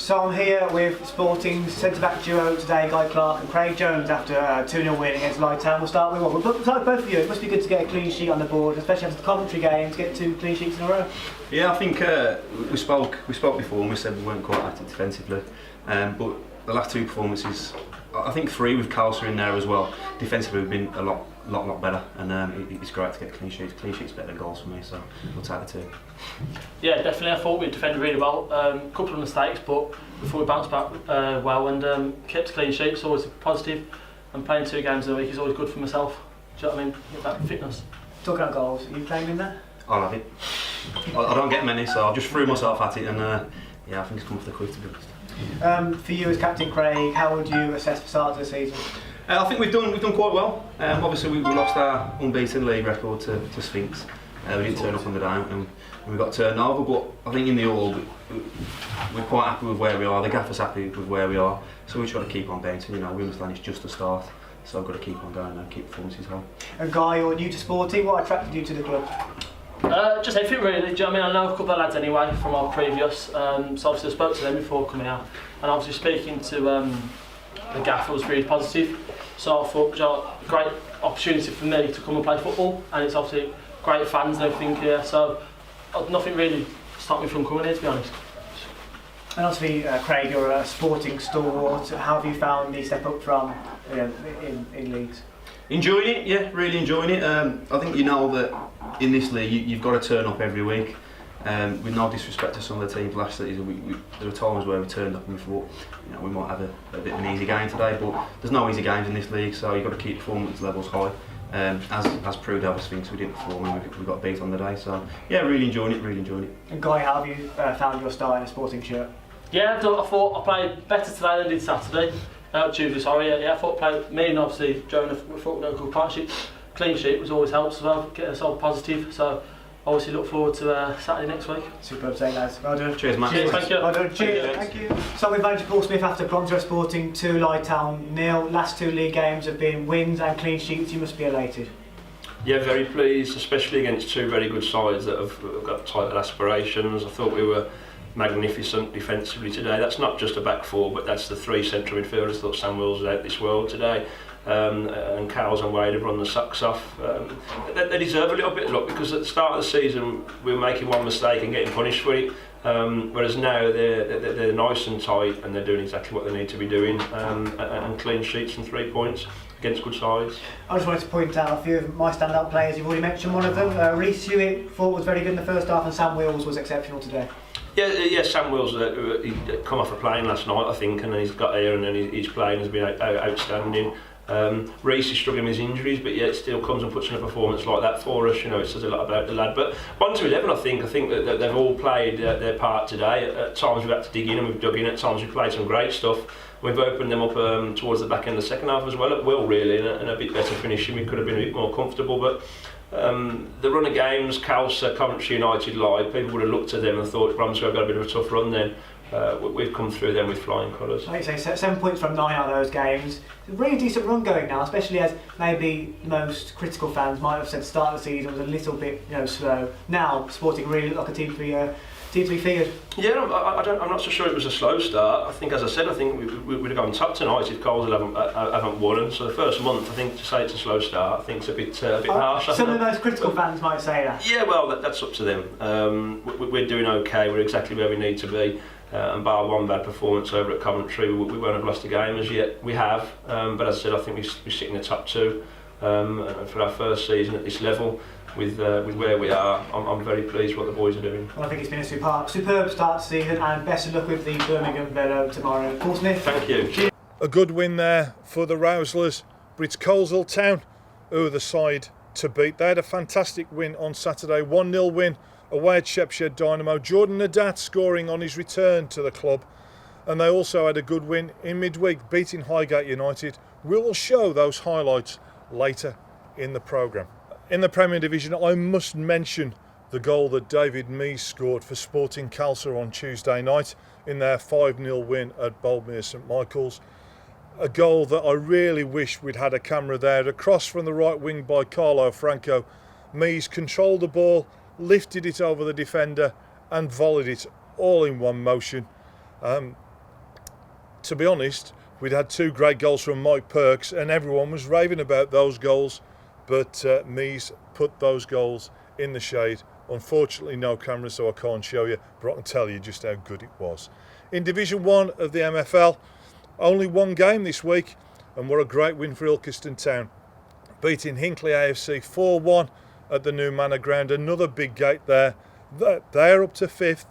So I'm here with Sporting's centre-back duo today, Guy Clark and Craig Jones, after a 2-0 win against Lightown. We'll start with we'll start with both of you. It must be good to get a clean sheet on the board, especially after the Coventry game, to get 2 clean sheets in a row. Yeah, I think we spoke before and we said we weren't quite at it defensively, but the last 2 performances, I think 3 with Kalsa in there as well. Defensively we've been a lot better, and it's great to get clean sheets. Clean sheets better than goals for me, so we'll take the 2. Yeah, definitely. I thought we defended really well. A couple of mistakes, but before we bounced back well and kept a clean sheet. It's always a positive. And playing 2 games a week is always good for myself. Do you know what I mean? Get that fitness. Talking about goals, are you claiming that? I'll have it. I don't get many, so I just threw myself at it, and yeah, I think it's come for the quick, to be honest. For you as Captain Craig, how would you assess the start of the season? I think we've done quite well. Obviously, we lost our unbeaten league record to Sphinx. We didn't turn up on the day, and we got turned over. But I think in the all, we're quite happy with where we are. The gaffer's happy with where we are. So we've got to keep on beating. You know, we understand it's just a start. So I've got to keep on going and keep performances high. And Guy, you're new to Sporting. What attracted you to the club? Just everything really. Do you know what I mean? I know a couple of lads anyway from our previous. So obviously I spoke to them before coming out, and obviously speaking to the gaffer was really positive. So I thought, you know, great opportunity for me to come and play football, and it's obviously great fans and everything here. So nothing really stopped me from coming here, to be honest. And obviously, Craig, you're a Sporting stalwart. How have you found the step up from in leagues? Enjoying it, yeah, really enjoying it. I think you know that in this league you've got to turn up every week. With no disrespect to some of the teams last season, there were times where we turned up and we thought, you know, we might have a bit of an easy game today, but there's no easy games in this league, so you've got to keep performance levels high. As proved over Sphinx, we didn't perform and we got beat on the day. So yeah, really enjoying it. And Guy, how have you found your start in a Sporting shirt? Yeah, I thought I played better today than I did Saturday. Tuesday, sorry. Yeah, I thought I played. Me and obviously Joe, we thought we got a good partnership. Clean sheet was always helps as well. Get us all positive. So obviously look forward to Saturday next week. Superb day, lads. Well done. Cheers, Matt. Cheers, thank you. Well done. Cheers. Thank you. So we've managed Paul Smith after Bromsgrove Sporting 2, Lightown 0. Last 2 league games have been wins and clean sheets. You must be elated. Yeah, very pleased, especially against 2 very good sides that have got title aspirations. I thought we were magnificent defensively today. That's not just a back 4, but that's the 3 central midfielders. I thought Sam Wills was out this world today. And Cowles and Wade have run the socks off. They deserve a little bit of luck, because at the start of the season we were making one mistake and getting punished for it. Whereas now they're nice and tight and they're doing exactly what they need to be doing, and clean sheets and 3 points against good sides. I just wanted to point out a few of my standout players. You've already mentioned one of them. Reece Hewitt thought was very good in the first half, and Sam Wills was exceptional today. Yeah, Sam Wills, he come off a plane last night, I think, and then he's got here and then his playing has been outstanding. Reece is struggling with his injuries, but yet still comes and puts in a performance like that for us. You know, it says a lot about the lad. But 1 to 11, I think that they've all played their part today. At times we've had to dig in and we've dug in. At times we've played some great stuff. We've opened them up towards the back end of the second half as well, at will really, and a bit better finishing. We could have been a bit more comfortable, but the run of games, Kalsa, Coventry United live, people would have looked at them and thought Bromsgrove got a bit of a tough run then. We've come through them with flying colours. Like you say, 7 points from 9 out of those games. It's a really decent run going now, especially as maybe most critical fans might have said the start of the season was a little bit, slow. Now Sporting really look like a team to be feared. Yeah, I'm not so sure it was a slow start. I think, as I said, we would have gone top tonight if Coles haven't won. So the first month, I think to say it's a slow start, I think it's a bit harsh. Some of the most critical fans might say that. Yeah, well, that's up to them. We're doing okay. We're exactly where we need to be. And bar one bad performance over at Coventry, we won't have lost a game as yet. We have, but as I said, I think we sit in the top 2 for our first season at this level. With where we are, I'm very pleased what the boys are doing. Well, I think it's been a superb start to the season, and best of luck with the Birmingham Velo tomorrow. Paul Smith. Thank you. Cheers. A good win there for the Rouslers, but it's Coleshill Town who are the side to beat. They had a fantastic win on Saturday, 1-0 win away at Shepshed Dynamo. Jordan Nadat scoring on his return to the club, and they also had a good win in midweek, beating Highgate United. We will show those highlights later in the programme. In the Premier Division, I must mention the goal that David Mees scored for Sporting Kalsa on Tuesday night in their 5-0 win at Boldmere St Michael's. A goal that I really wish we'd had a camera there. A cross from the right wing by Carlo Franco. Mees controlled the ball, lifted it over the defender and volleyed it all in one motion. to be honest, we'd had 2 great goals from Mike Perks and everyone was raving about those goals, but Mies put those goals in the shade. Unfortunately no camera, so I can't show you, but I can tell you just how good it was. In Division 1 of the MFL, only 1 game this week, and what a great win for Ilkeston Town, beating Hinckley AFC 4-1 at the new Manor Ground. Another big gate there. They're up to 5th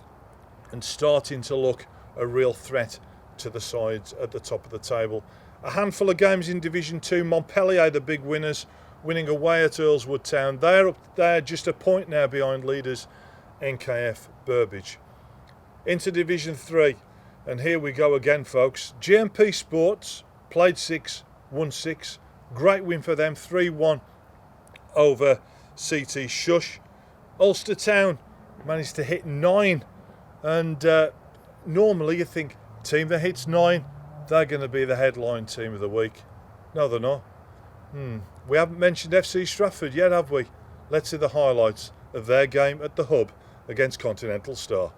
and starting to look a real threat to the sides at the top of the table. A handful of games in Division 2, Montpellier the big winners, winning away at Earlswood Town. They're up there just a point now behind leaders NKF Burbage. Into Division 3, and here we go again folks. GMP Sports played 6, won 6. Great win for them, 3-1 over CT Shush. Ulster Town managed to hit 9, and normally you think team that hits 9, they're going to be the headline team of the week. No, they're not. We haven't mentioned FC Stratford yet, have we? Let's see the highlights of their game at the Hub against Continental Star.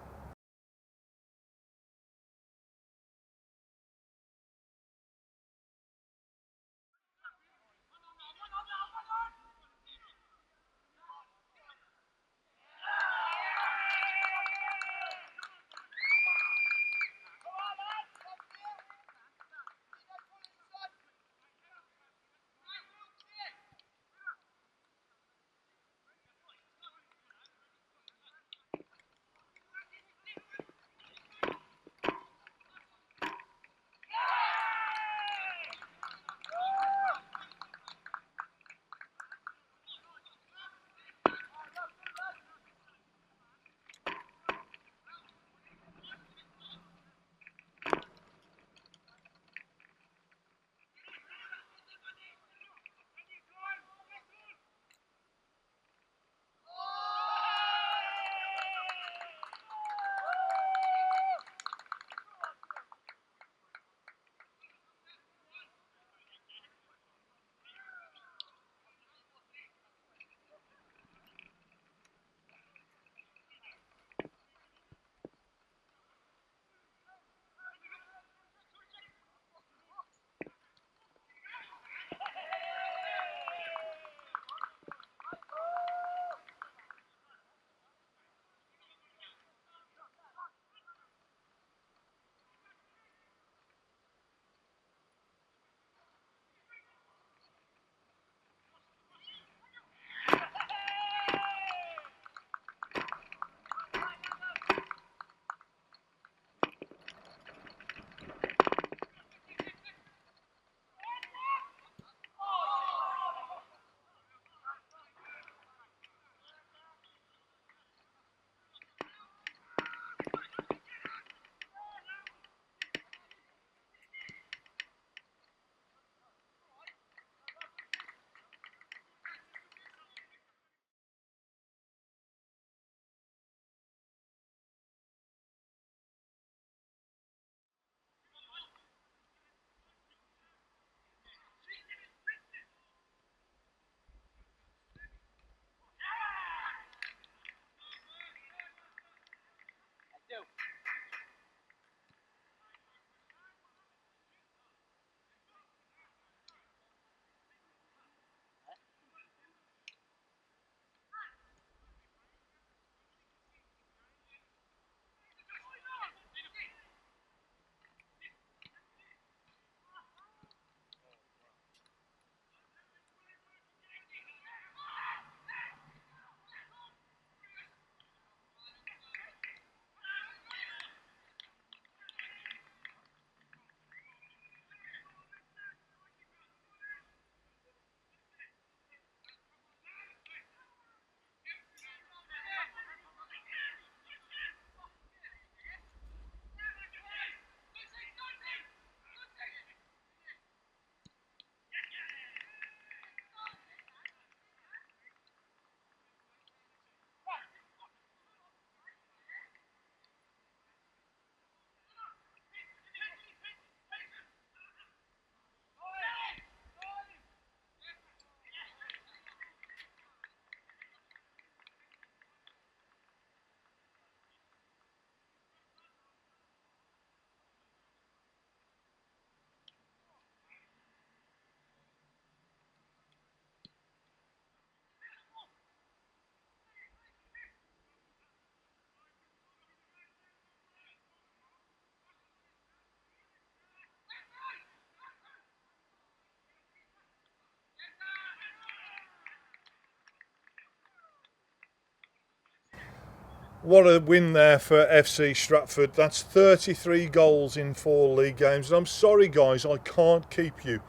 What a win there for FC Stratford. That's 33 goals in 4 league games. And I'm sorry, guys, I can't keep you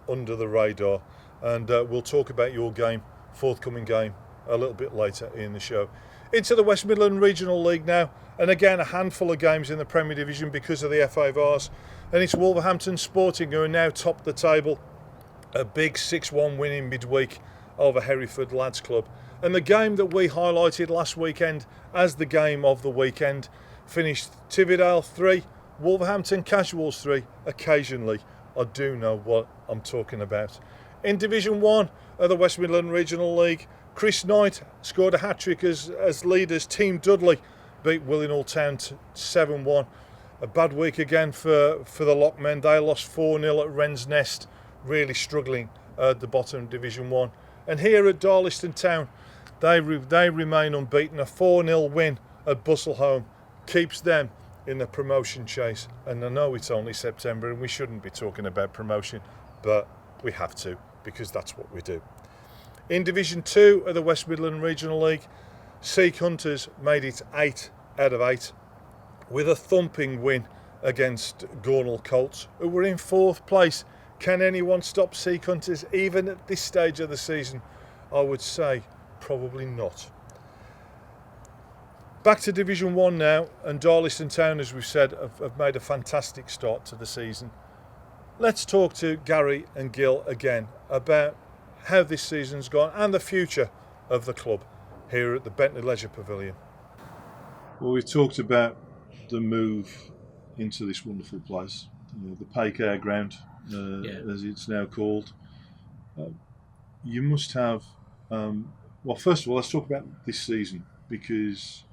under the radar. And we'll talk about your game, forthcoming game, a little bit later in the show. Into the West Midlands Regional League now. And again, a handful of games in the Premier Division because of the FA Vars. And it's Wolverhampton Sporting who are now top of the table. A big 6-1 win in midweek over Hereford Lads Club. And the game that we highlighted last weekend as the game of the weekend finished Tividale 3, Wolverhampton Casuals 3. Occasionally, I do know what I'm talking about. In Division 1 of the West Midlands Regional League, Chris Knight scored a hat-trick as leaders. Team Dudley beat Willinghall Town 7-1. A bad week again for the Lockmen. They lost 4-0 at Wren's Nest, really struggling at the bottom of Division 1. And here at Darliston Town, they remain unbeaten. A 4-0 win at Busselholme keeps them in the promotion chase. And I know it's only September and we shouldn't be talking about promotion, but we have to because that's what we do. In Division 2 of the West Midlands Regional League, Seek Hunters made it 8 out of 8 with a thumping win against Gornal Colts, who were in 4th place. Can anyone stop Seek Hunters even at this stage of the season? I would say probably not. Back to Division 1 now, and Darliston Town, as we've said, have made a fantastic start to the season. Let's talk to Gary and Gil again about how this season's gone and the future of the club here at the Bentley Leisure Pavilion. Well, we've talked about the move into this wonderful place, the Pake Air Ground, as it's now called. You must have, well, first of all, let's talk about this season, because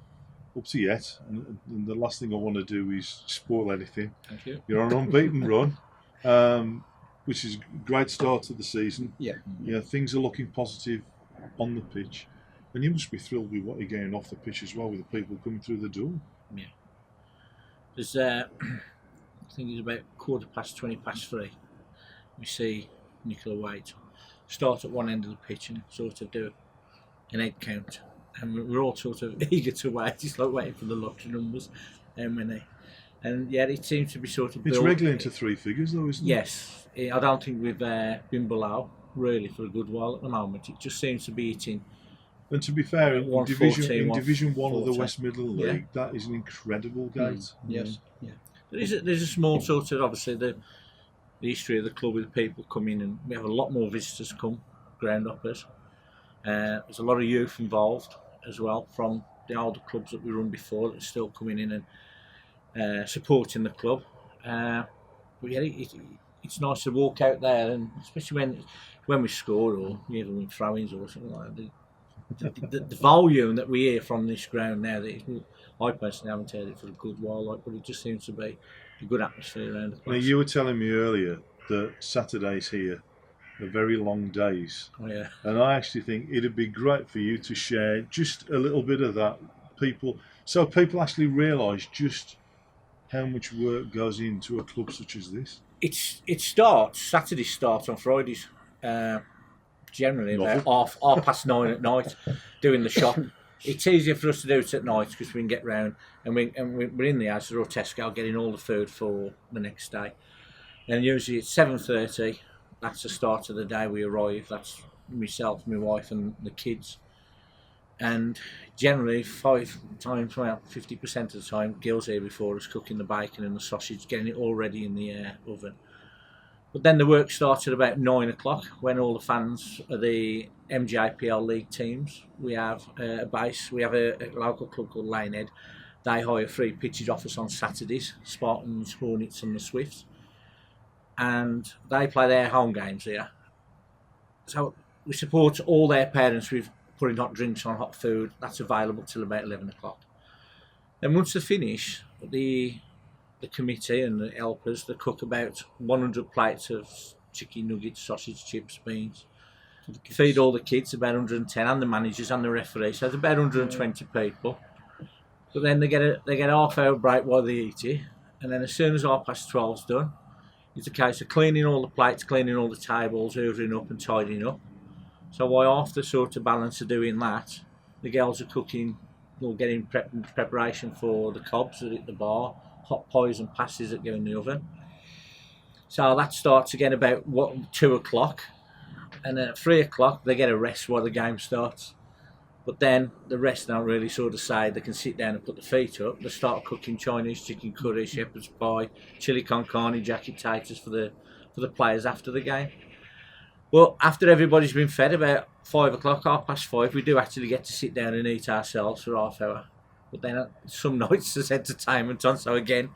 up to yet, and the last thing I want to do is spoil anything. Thank you. You're on an unbeaten run, which is a great start to the season. Yeah. Things are looking positive on the pitch, and you must be thrilled with what you're getting off the pitch as well, with the people coming through the door. Yeah. There's, I think it's about 3:15. We see Nicola White start at one end of the pitch and sort of do an egg count, and we're all sort of eager to wait. It's like waiting for the lottery numbers, and yeah, it seems to be sort of. It's regular into 3 figures, though, isn't it? Yes, I don't think we've been below really for a good while at the moment. It just seems to be hitting. And to be fair, in Division 1 of the West Midlands League, that is an incredible gate. Yes, yeah. There's a small sort of, obviously, the history of the club with people coming, and we have a lot more visitors come, ground uppers. There's a lot of youth involved as well from the older clubs that we run before that are still coming in and supporting the club. But yeah, it's nice to walk out there, and especially when we score or even with throw-ins or something like that. The volume that we hear from this ground now, I personally haven't heard it for a good while, but it just seems to be a good atmosphere around the place. Now, you were telling me earlier that Saturdays here are very long days. Oh, yeah. And I actually think it'd be great for you to share just a little bit of that, so people actually realise just how much work goes into a club such as this. Saturdays start on Fridays. Generally about half past 9 at night, doing the shop. It's easier for us to do it at night because we can get round and we're in the Asda or Tesco getting all the food for the next day. And usually it's 7:30. That's the start of the day. We arrive. That's myself, my wife, and the kids. And generally 5 times, well, 50% of the time, Gil's here before us cooking the bacon and the sausage, getting it all ready in the oven. But then the work started about 9 o'clock when all the fans of the MJPL League teams, we have a base, we have a local club called Lanehead. They hire 3 pitches off us on Saturdays, Spartans, Hornets and the Swifts. And they play their home games here. So we support all their parents with putting hot drinks on, hot food. That's available till about 11 o'clock. Then once they finish, the committee and the helpers, they cook about 100 plates of chicken nuggets, sausage, chips, beans. Feed all the kids, about 110, and the managers and the referees. So there's about 120 people. But then they get a half-hour break while they eat it, and then as soon as 12:30's done, it's a case of cleaning all the plates, cleaning all the tables, hoovering up and tidying up. So while after sort of balance of doing that, the girls are cooking We'll get in preparation for the cobs that hit the bar, hot pies and pasties that go in the oven. So that starts again about 2 o'clock, and then at 3 o'clock they get a rest while the game starts. But then the rest don't really sort of say they can sit down and put their feet up. They start cooking Chinese chicken curry, shepherd's pie, chili con carne, jacket taters for the players after the game. Well, after everybody's been fed about 5 o'clock, 5:30, we do actually get to sit down and eat ourselves for half hour. But then some nights there's entertainment on, so again,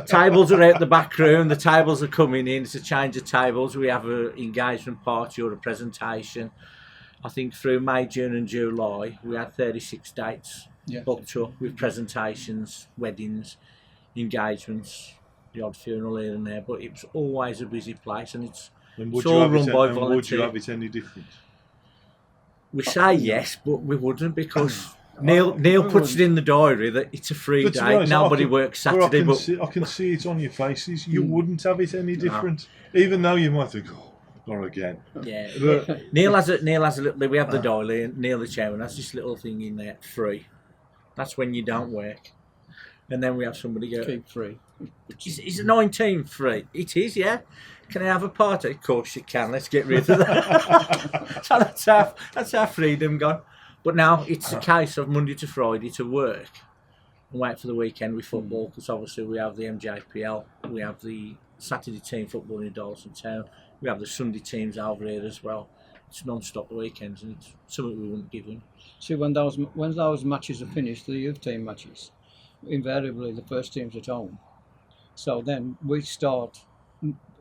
tables are out the back room, the tables are coming in, it's a change of tables, we have an engagement party or a presentation. I think through May, June and July, we had 36 dates booked up with presentations, weddings, engagements, the odd funeral here and there, but it's always a busy place, and it's all run by volunteers. Would you have it any different? We say yes, but we wouldn't, because Neil puts it in the diary that it's a free day. Nobody works Saturday. I can see it on your faces. You wouldn't have it any different, even though you might think, "Oh, not again." Yeah. Neil has a little. We have the diary, and Neil the chairman has this little thing in there, free. That's when you don't work, and then we have somebody go keep free. Is it 19 free? It is, yeah. Can I have a party? Of course you can. Let's get rid of that. So that's our freedom gone. But now it's a case of Monday to Friday to work and wait for the weekend with football, because obviously we have the MJPL, we have the Saturday team football in Dalston Town, we have the Sunday teams over here as well. It's non-stop the weekends, and it's something we wouldn't give them. See, when those matches are finished, the youth team matches, invariably the first team's at home. So then we start.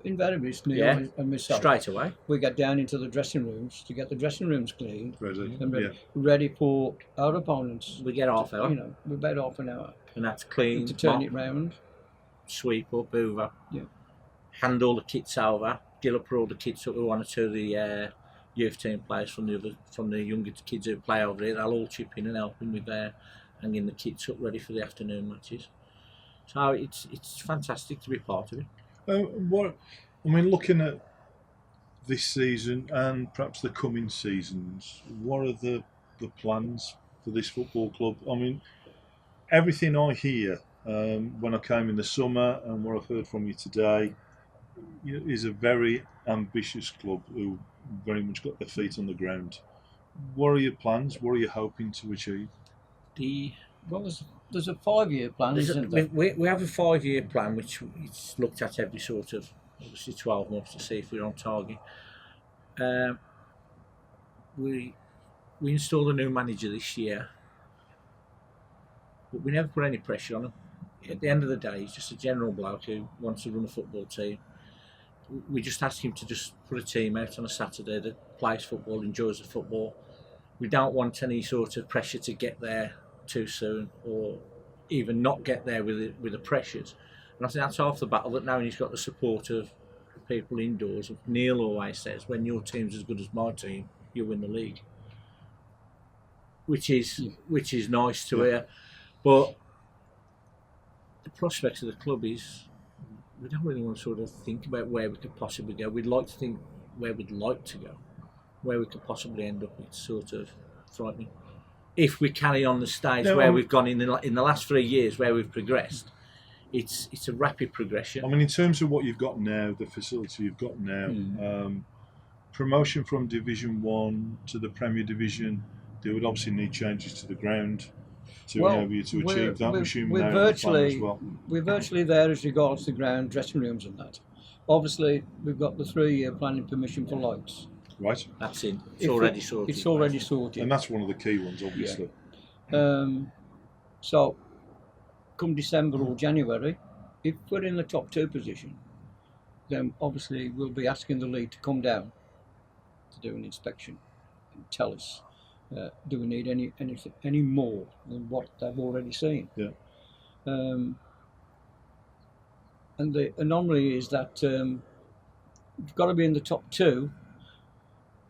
Invariably, it's Neil and myself. Straight away. We get down into the dressing rooms to get the dressing rooms clean, ready for our opponents. We get half hour. You know, we about half an hour. And that's clean. To turn it round. Sweep up, hoover. Yeah. Hand all the kits over. Gill up all the kits up with one or two of the youth team players from the younger kids who play over here. They'll all chip in and help him with hanging the kits up ready for the afternoon matches. So it's fantastic to be part of it. Looking at this season and perhaps the coming seasons, what are the plans for this football club? I mean, everything I hear when I came in the summer and what I've heard from you today is a very ambitious club who very much got their feet on the ground. What are your plans? What are you hoping to achieve? There's a 5-year plan, isn't there? We have a 5-year plan which it's looked at every sort of, obviously 12 months to see if we're on target. We installed a new manager this year, but we never put any pressure on him. At the end of the day, he's just a general bloke who wants to run a football team. We just ask him to just put a team out on a Saturday that plays football, enjoys the football. We don't want any sort of pressure to get there too soon, or even not get there with the pressures. And I think that's half the battle, that now he's got the support of people indoors. Neil always says, when your team's as good as my team, you win the league, which is nice to hear. But the prospects of the club is, we don't really want to sort of think about where we could possibly go. We'd like to think where we'd like to go, where we could possibly end up. It's sort of frightening. If we carry on the stage where we've gone in the last 3 years, where we've progressed, it's a rapid progression. I mean, in terms of what you've got now, the facility you've got now, promotion from Division 1 to the Premier Division, they would obviously need changes to the ground to enable you to achieve that. We're virtually there as regards the ground, dressing rooms and that. Obviously, we've got the 3-year planning permission for lights. Right. That's it. It's already sorted. It's already sorted. And that's one of the key ones, obviously. Yeah. So, come December or January, if we're in the top 2 position, then obviously we'll be asking the league to come down to do an inspection and tell us, do we need any more than what they've already seen? Yeah. And the anomaly is that we've got to be in the top 2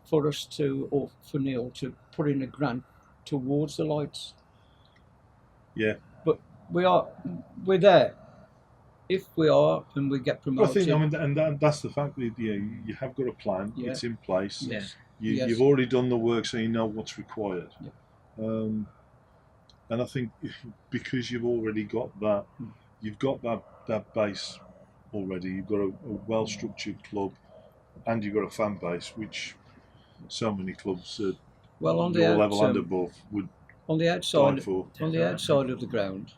for us to, or for Neil to put in a grant towards the lights. Yeah. But we're there. If we are and we get promoted. I think, and that's the fact that you have got a plan. Yeah. It's in place. Yes. You've already done the work, so you know what's required. Yeah. And I think because you've already got that, that base already. You've got a well-structured club, and you've got a fan base, which so many clubs at on your level and above would on the die outside for. on the outside of the ground,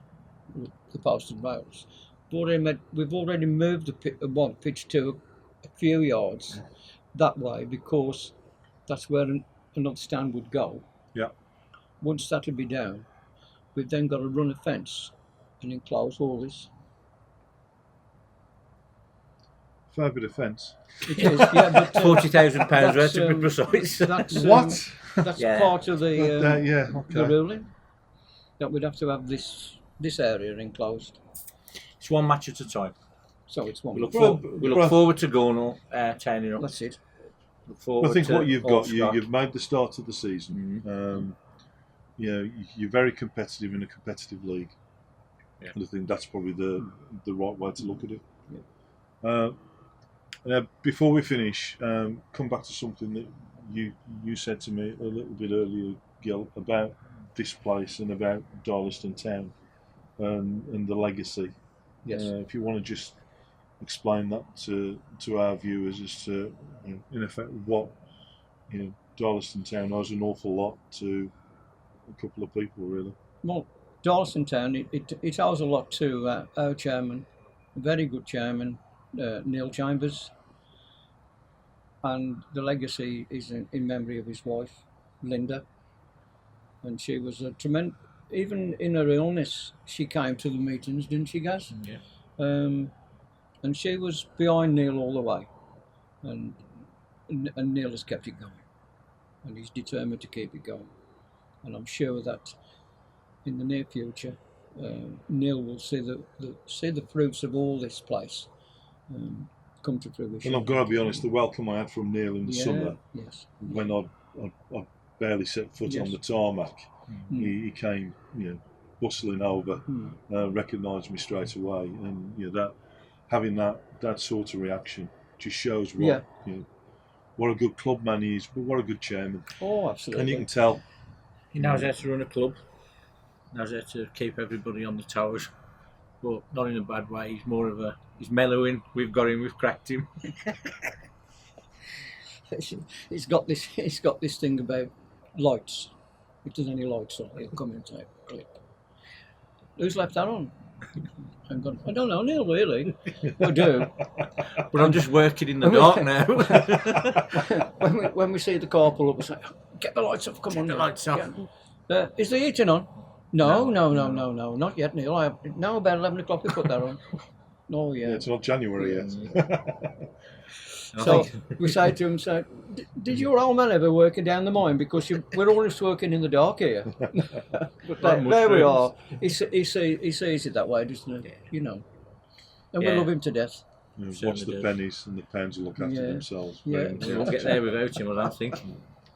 the post and rails. We've already moved one pitch to a few yards that way because that's where another stand would go. Yeah. Once that would be down, we've then got to run a fence and enclose all this. Fair bit of fence. It is, yeah, but £40,000 worth to be precise. That's that's Yeah. part of the okay. the ruling that we'd have to have this area enclosed. It's one match at a time. So it's one. We look forward to Gornal turning up. That's it. Look forward I think to what you've got, Allstock. you've made the start of the season. You know, you're very competitive in a competitive league. Yeah. And I think that's probably the right way to look at it. Before we finish, come back to something that you said to me a little bit earlier, Gil, about this place and about Darlaston Town and the legacy. Yes. If you want to just explain that to our viewers as to, in effect, what Darlaston Town owes an awful lot to a couple of people, really. Well, Darlaston Town, it owes a lot to our chairman, a very good chairman, Neil Chambers, and the legacy is in memory of his wife, Linda. And she was a tremendous, even in her illness, she came to the meetings, didn't she, Gaz? Yeah. And she was behind Neil all the way, and Neil has kept it going, and he's determined to keep it going. And I'm sure that in the near future, Neil will see the fruits of all this place come to fruition. And I've got to be honest, the welcome I had from Neil in the summer, when I barely set foot on the tarmac, he came, bustling over, recognised me straight away, and that having that sort of reaction just shows what a good clubman he is, but what a good chairman. Oh, absolutely. And you can tell. He knows how to run a club, knows how to keep everybody on the toes, but not in a bad way. He's mellowing. We've got him. We've cracked him. He's got this thing about lights. If there's any lights on, he'll come and take a clip. Who's left that on? I don't know, Neil, really. I do. But I'm just working in the dark now. when we see the car pull up, we say, get the lights off, come on. The lights off. Yeah. Is the heating on? No, not yet, Neil. Now about 11 o'clock we put that on. Oh, yeah. It's not January yet. So we say to him, did your old man ever working down the mine? Because we're always working in the dark here. But there we are. He sees it that way, doesn't he? And we love him to death. Watch the pennies and the pounds will look after themselves. Yeah. We'll get there without him, I don't think.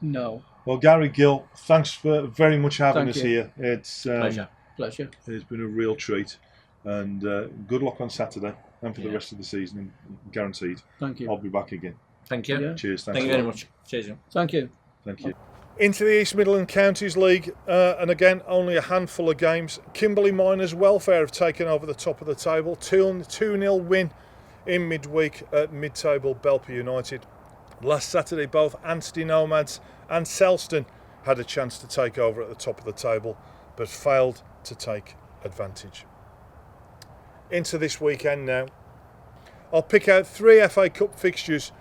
No. Well, Gary, Gil, thanks for very much having us here. It's Pleasure. It's been a real treat, and good luck on Saturday and for the rest of the season, guaranteed. Thank you. I'll be back again. Thank you. Yeah. Cheers. Thank you very much. Cheers. Thank you. Thank you. Into the East Midland Counties League, and again, only a handful of games. Kimberley Miners Welfare have taken over the top of the table. 2-0 win in midweek at mid-table Belper United. Last Saturday, both Anstey Nomads and Selston had a chance to take over at the top of the table, but failed to take advantage. Into this weekend now. I'll pick out 3 FA Cup fixtures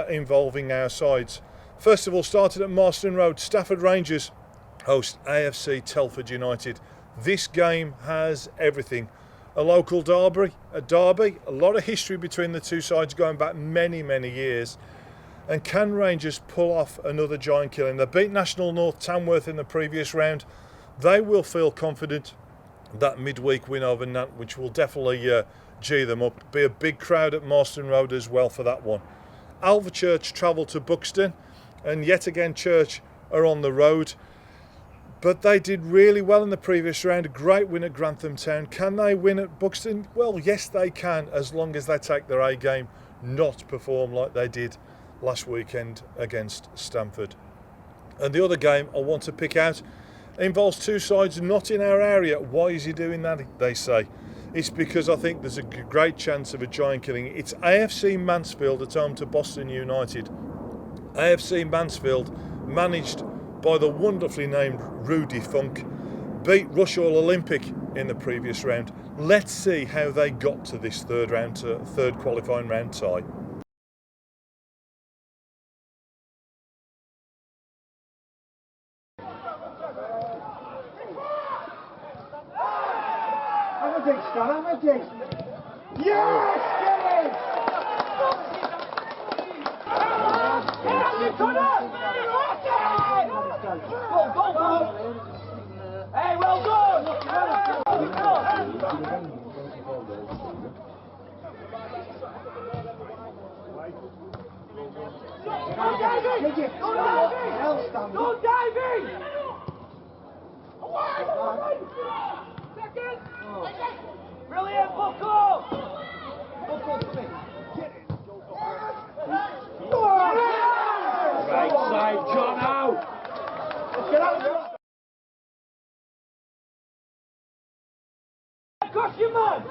involving our sides. First of all, started at Marston Road, Stafford Rangers host AFC Telford United. This game has everything. A local derby, a lot of history between the two sides going back many, many years. And can Rangers pull off another giant killing? They beat National North Tamworth in the previous round. They will feel confident. That midweek win over Nant, which will definitely G them up. Be a big crowd at Marston Road as well for that one. Alvechurch travel to Buxton, and yet again Church are on the road. But they did really well in the previous round. A great win at Grantham Town. Can they win at Buxton? Well, yes they can, as long as they take their A game, not perform like they did last weekend against Stamford. And the other game I want to pick out, involves two sides not in our area. Why is he doing that, they say? It's because I think there's a great chance of a giant killing. It's AFC Mansfield at home to Boston United. AFC Mansfield, managed by the wonderfully named Rudy Funk, beat Rushall Olympic in the previous round. Let's see how they got to this third qualifying round tie. Yes! Hey, well done! Go diving! Second! Brilliant, buckle! Right side, John out! Let's get out! Across your man!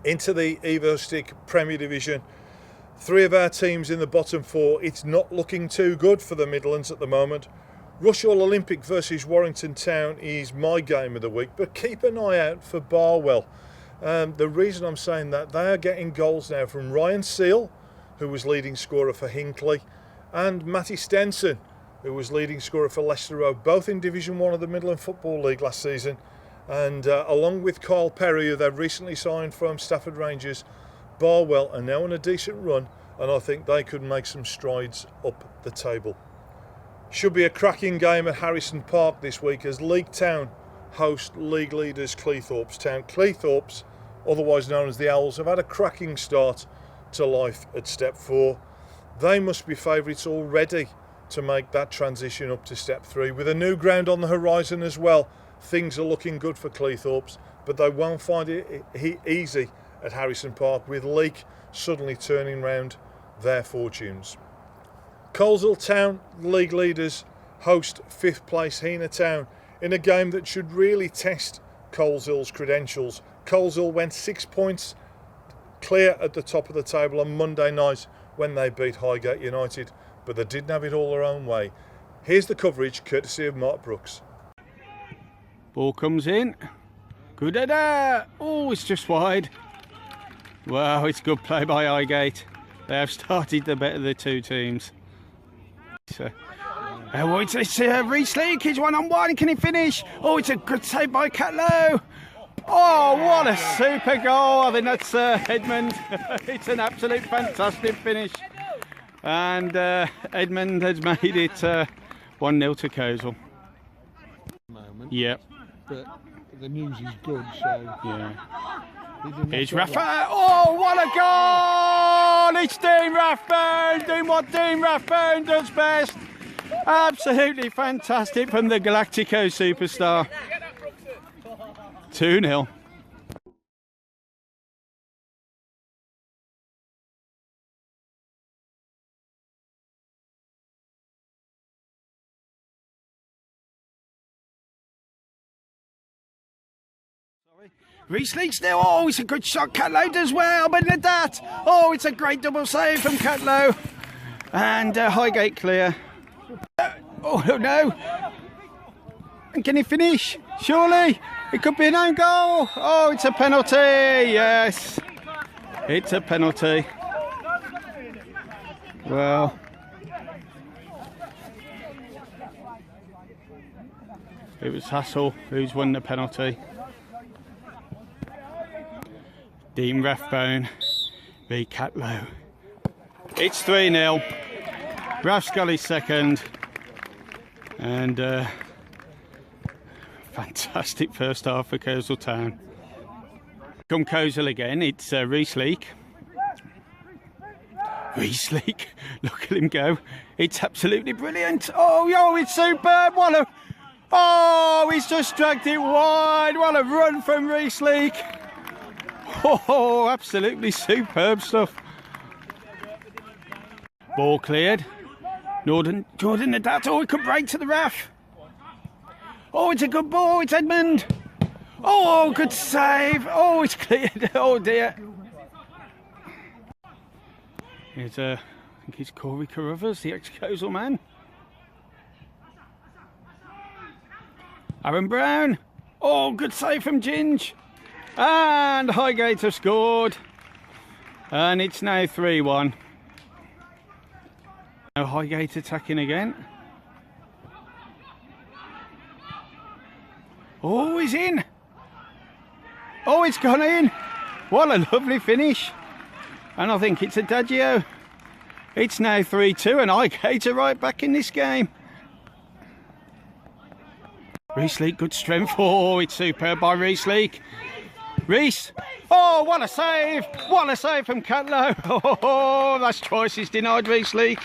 Into the evo-stick Premier Division. 3 of our teams in the bottom 4. It's not looking too good for the Midlands at the moment. Rushall Olympic versus Warrington Town is my game of the week, but keep an eye out for Barwell. The reason I'm saying that, they are getting goals now from Ryan Seal, who was leading scorer for Hinckley, and Matty Stenson, who was leading scorer for Leicester Road, both in Division 1 of the Midland Football League last season. And along with Kyle Perry, who they've recently signed from Stafford Rangers, Barwell are now on a decent run, and I think they could make some strides up the table. Should be a cracking game at Harrison Park this week as League Town host league leaders Cleethorpes Town. Cleethorpes, otherwise known as the Owls, have had a cracking start to life at Step 4. They must be favourites already to make that transition up to Step 3. With a new ground on the horizon as well, things are looking good for Cleethorpes, but they won't find it easy at Harrison Park, with Leek suddenly turning round their fortunes. Coleshill Town, league leaders, host 5th place Heanor Town in a game that should really test Coleshill's credentials. Coleshill went 6 points clear at the top of the table on Monday night when they beat Highgate United, but they didn't have it all their own way. Here's the coverage courtesy of Mark Brooks. Ball comes in. Good header. Oh, it's just wide. Wow, it's good play by Highgate. They have started the better of the two teams. So, it's Reece Leake. He's 1-on-1. Can he finish? Oh, it's a good save by Catlow. Oh, what a super goal. I think that's Edmund. It's an absolute fantastic finish. And Edmund has made it 1-0 to Coleshill. Yep. But the news is good, so yeah. It's Rathbone. Oh, what a goal! It's Dean Rathbone doing what Dean Rathbone does best. Absolutely fantastic from the Galactico superstar. 2-0. Reece Leake still. Oh, it's a good shot. Catlow as well. But look at that. Oh, it's a great double save from Catlow. And Highgate clear. Oh, no. And can he finish? Surely. It could be an own goal. Oh, it's a penalty. Yes. It's a penalty. Well, it was Hassel who's won the penalty. Dean Rathbone v Catlow. It's 3-0. Rath's got his second. And fantastic first half for Coleshill Town. Come Coleshill again, it's Rees-Leek. Rees-Leek, look at him go. It's absolutely brilliant. Oh, yo, it's superb. Oh, he's just dragged it wide. What a run from Rees-Leek. Oh, absolutely superb stuff. Ball cleared. Jordan Nadat. Oh, he could break to the ref. Oh, it's a good ball. It's Edmund. Oh, good save. Oh, it's cleared. Oh, dear. Here's, I think it's Corey Carruthers, the ex-Coleshill man. Aaron Brown. Oh, good save from Ginge. And Highgate have scored. And it's now 3-1. Now Highgate attacking again. Oh, he's in. Oh, it's gone in. What a lovely finish. And I think it's Adagio. It's now 3-2 and Highgate are right back in this game. Rees-Leek, good strength. Oh, it's superb by Rees-Leek. Rees. Oh, what a save. What a save from Catlow. Oh, that's choices denied Rees-Leek.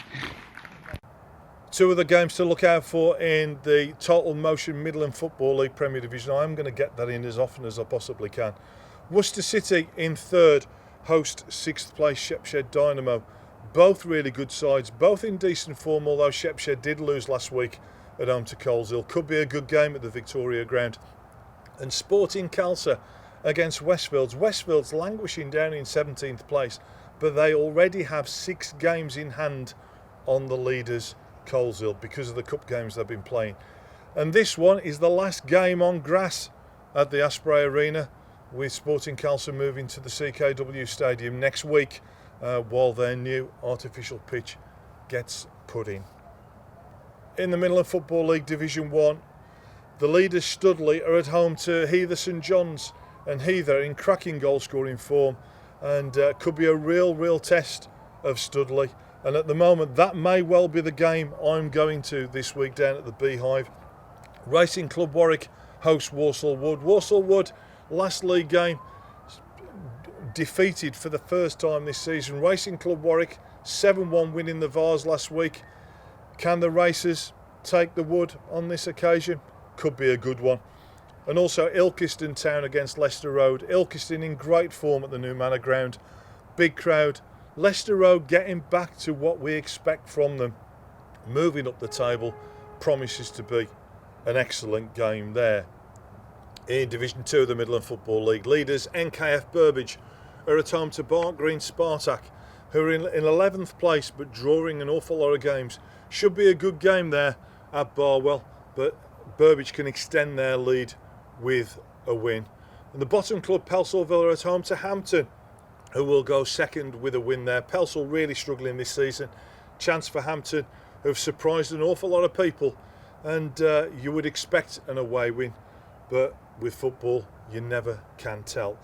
Two of the games to look out for in the Total Motion Midland Football League Premier Division. I'm going to get that in as often as I possibly can. Worcester City in third, host 6th place Shepshed Dynamo. Both really good sides, both in decent form, although Shepshed did lose last week at home to Coleshill. Could be a good game at the Victoria Ground. And Sporting Calcer against Westfields. Westfields languishing down in 17th place, but they already have 6 games in hand on the leaders Coleshill because of the cup games they've been playing. And this one is the last game on grass at the Asprey Arena, with Sporting Calcer moving to the CKW Stadium next week while their new artificial pitch gets put in. In the Midland Football League Division 1, the leaders Studley are at home to Heather St John's, and Heather in cracking goal scoring form, and could be a real test of Studley. And at the moment, that may well be the game I'm going to this week down at the Beehive. Racing Club Warwick hosts Walsall Wood. Walsall Wood, last league game, defeated for the first time this season. Racing Club Warwick, 7-1 win in the Vars last week. Can the Racers take the Wood on this occasion? Could be a good one. And also Ilkeston Town against Leicester Road. Ilkeston in great form at the new Manor Ground. Big crowd. Leicester Road getting back to what we expect from them. Moving up the table, promises to be an excellent game there. In Division 2 of the Midland Football League, leaders NKF Burbage are at home to Bark Green Spartak, who are in 11th place but drawing an awful lot of games. Should be a good game there at Barwell, but Burbage can extend their lead with a win. And the bottom club, Pelsallville, are at home to Hampton, who will go second with a win there. Pelsall really struggling this season. Chance for Hampton, who have surprised an awful lot of people, and you would expect an away win, but with football you never can tell.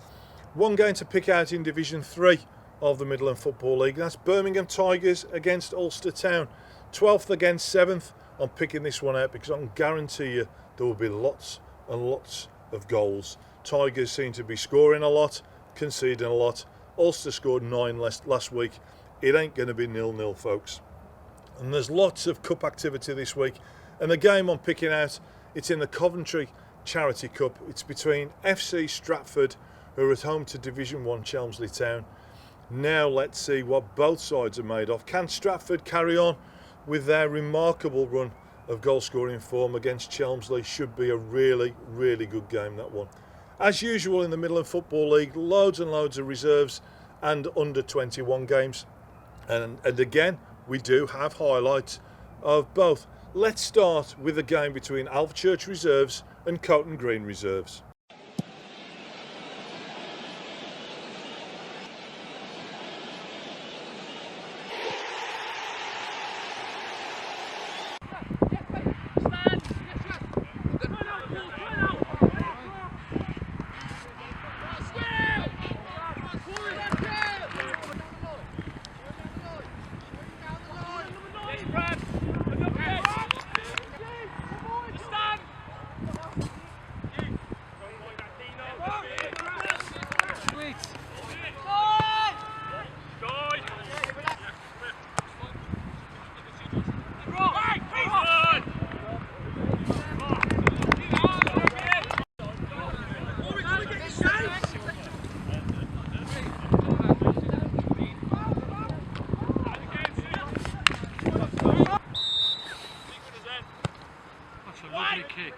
One game to pick out in Division 3 of the Midland Football League, that's Birmingham Tigers against Ulster Town. 12th against 7th. I'm picking this one out because I can guarantee you there will be lots and lots of goals. Tigers seem to be scoring a lot, conceding a lot. Ulster scored 9 last week. It ain't going to be 0-0, folks. And there's lots of cup activity this week. And the game I'm picking out, it's in the Coventry Charity Cup. It's between FC Stratford, who are at home to Division 1 Chelmsley Town. Now let's see what both sides are made of. Can Stratford carry on with their remarkable run of goal scoring form against Chelmsley? Should be a really good game, that one. As usual in the Midland Football League, loads and loads of reserves and under 21 games. And again, we do have highlights of both. Let's start with the game between Alvechurch Reserves and Coton Green Reserves. free kick.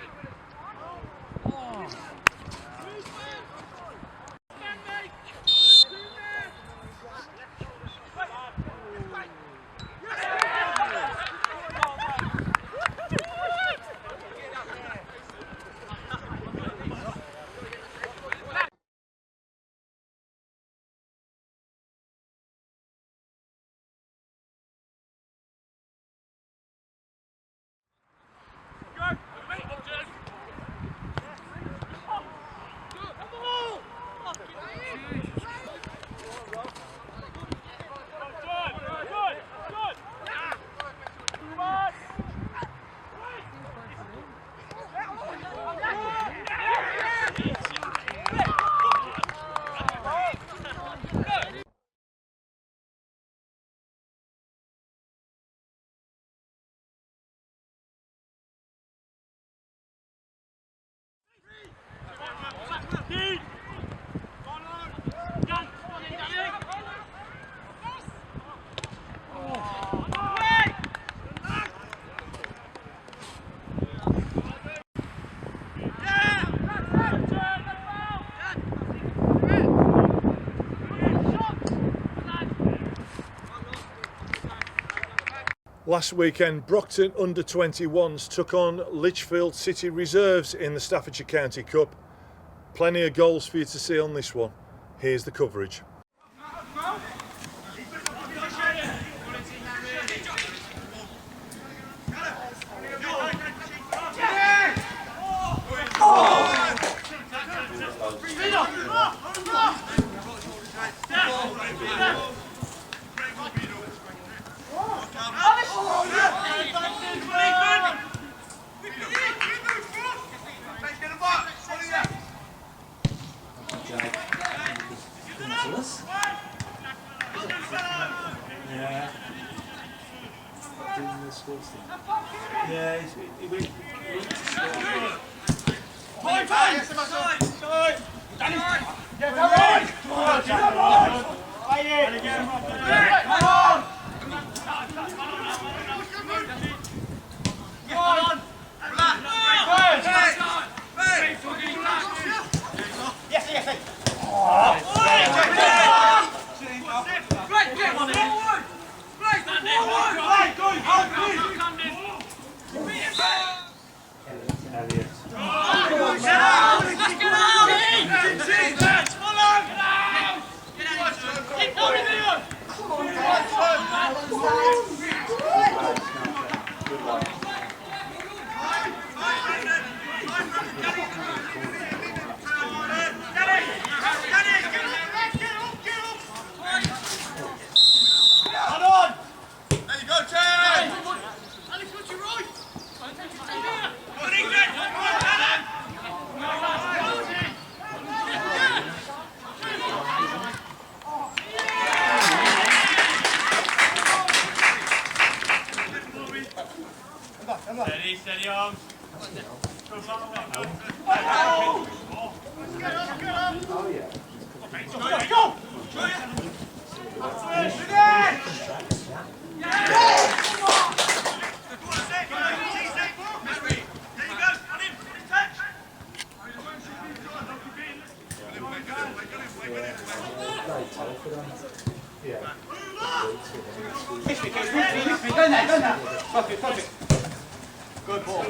Last weekend, Brockton under-21s took on Lichfield City Reserves in the Staffordshire County Cup. Plenty of goals for you to see on this one. Here's the coverage. Steady arms. Good ball.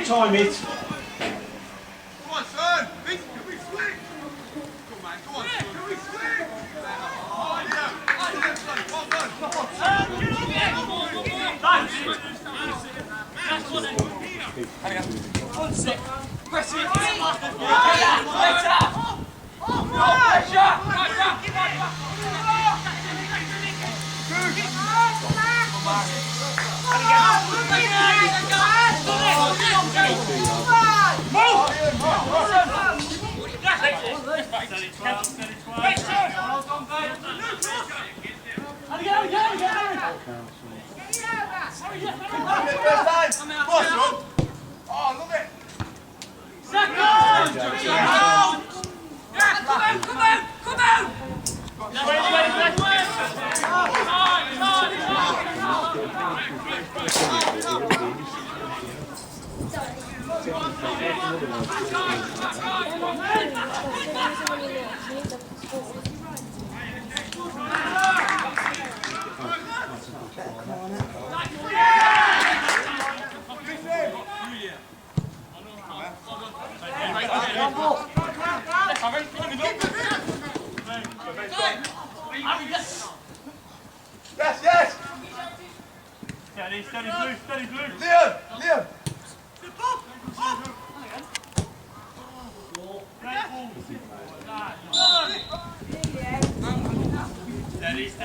Time it. Come on, son. Can we swing? Come on, man. Come on, son. Can we swing? One sec. Press it. Yes, yes! Steady, steady blue. Liam! Steady.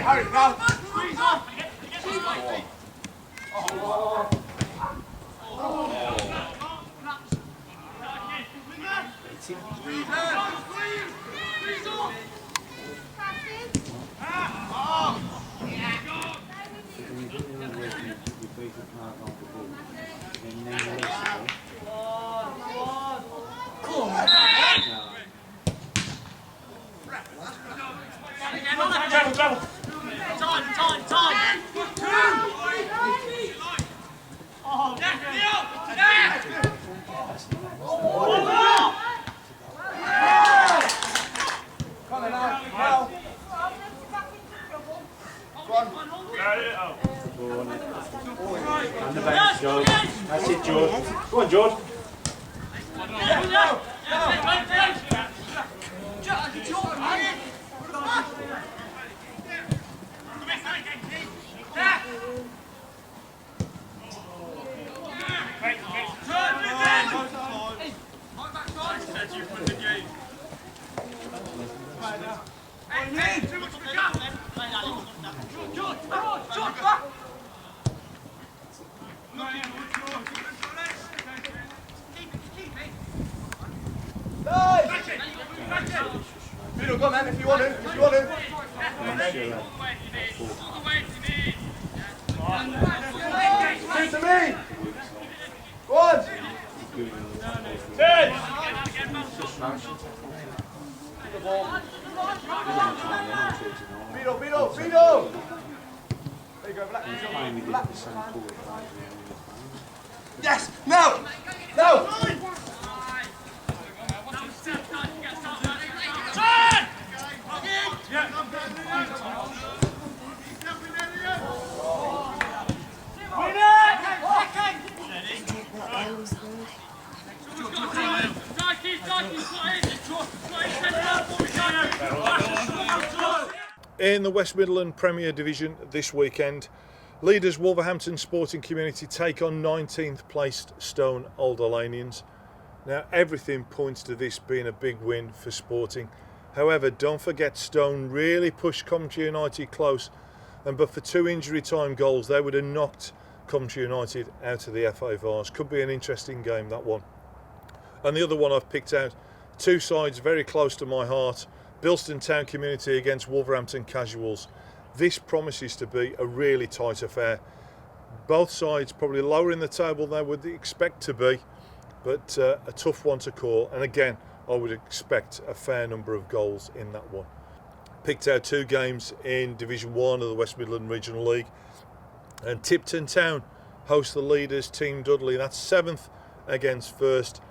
Hurry, go! That's it, George. Go on, George. Middle, go man, if you want to, Come to me! Go on! Beetle! There you go, black. Yes! No! In the West Midland Premier Division this weekend, leaders Wolverhampton Sporting Community take on 19th placed Stone Old Alanians. Now everything points to this being a big win for Sporting. However, don't forget Stone really pushed Coventry United close, and but for 2 injury time goals they would have knocked Coventry United out of the FA Vars. Could be an interesting game, that one. And the other one I've picked out, 2 sides very close to my heart. Bilston Town Community against Wolverhampton Casuals. This promises to be a really tight affair. Both sides probably lower in the table than they would expect to be, but a tough one to call. And again, I would expect a fair number of goals in that one. Picked out 2 games in Division 1 of the West Midland Regional League. And Tipton Town host the leaders Team Dudley. That's 7th against 1st.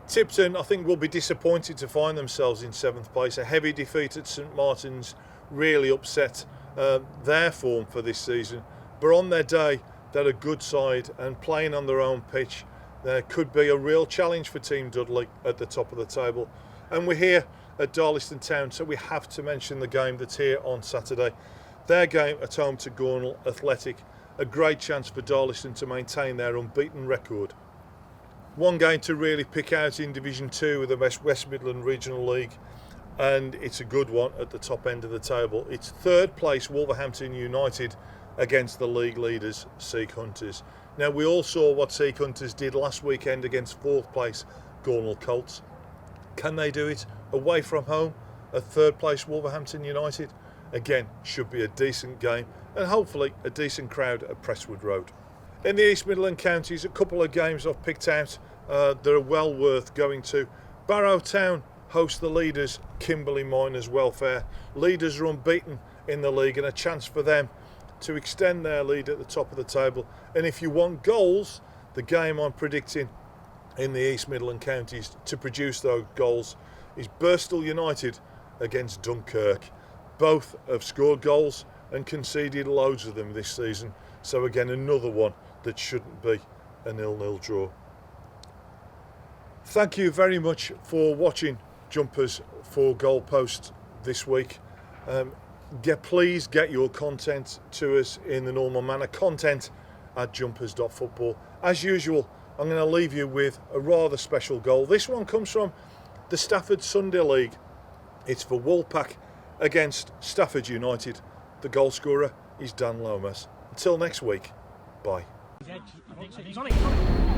Tipton, I think, will be disappointed to find themselves in 7th place. A heavy defeat at St Martin's really upset their form for this season. But on their day, they're a good side, and playing on their own pitch, there could be a real challenge for Team Dudley at the top of the table. And we're here at Darlington Town, so we have to mention the game that's here on Saturday. Their game at home to Gornal Athletic. A great chance for Darlington to maintain their unbeaten record. One game to really pick out in Division 2 of the West Midland Regional League, and it's a good one at the top end of the table. It's 3rd place Wolverhampton United against the league leaders Seek Hunters. Now, we all saw what Seek Hunters did last weekend against 4th place Gornal Colts. Can they do it away from home at 3rd place Wolverhampton United? Again, should be a decent game and hopefully a decent crowd at Prestwood Road. In the East Midland counties, a couple of games I've picked out that are well worth going to. Barrow Town host the leaders, Kimberley Miners Welfare. Leaders are unbeaten in the league and a chance for them to extend their lead at the top of the table. And if you want goals, the game I'm predicting in the East Midland counties to produce those goals is Birstall United against Dunkirk. Both have scored goals and conceded loads of them this season, so again another one that shouldn't be a 0-0 draw. Thank you very much for watching Jumpers for Goalposts this week. Please get your content to us in the normal manner, content@jumpers.football. As usual, I'm going to leave you with a rather special goal. This one comes from the Stafford Sunday League. It's for Woolpack against Stafford United. The goal scorer is Dan Lomas. Until next week, bye. He's on it.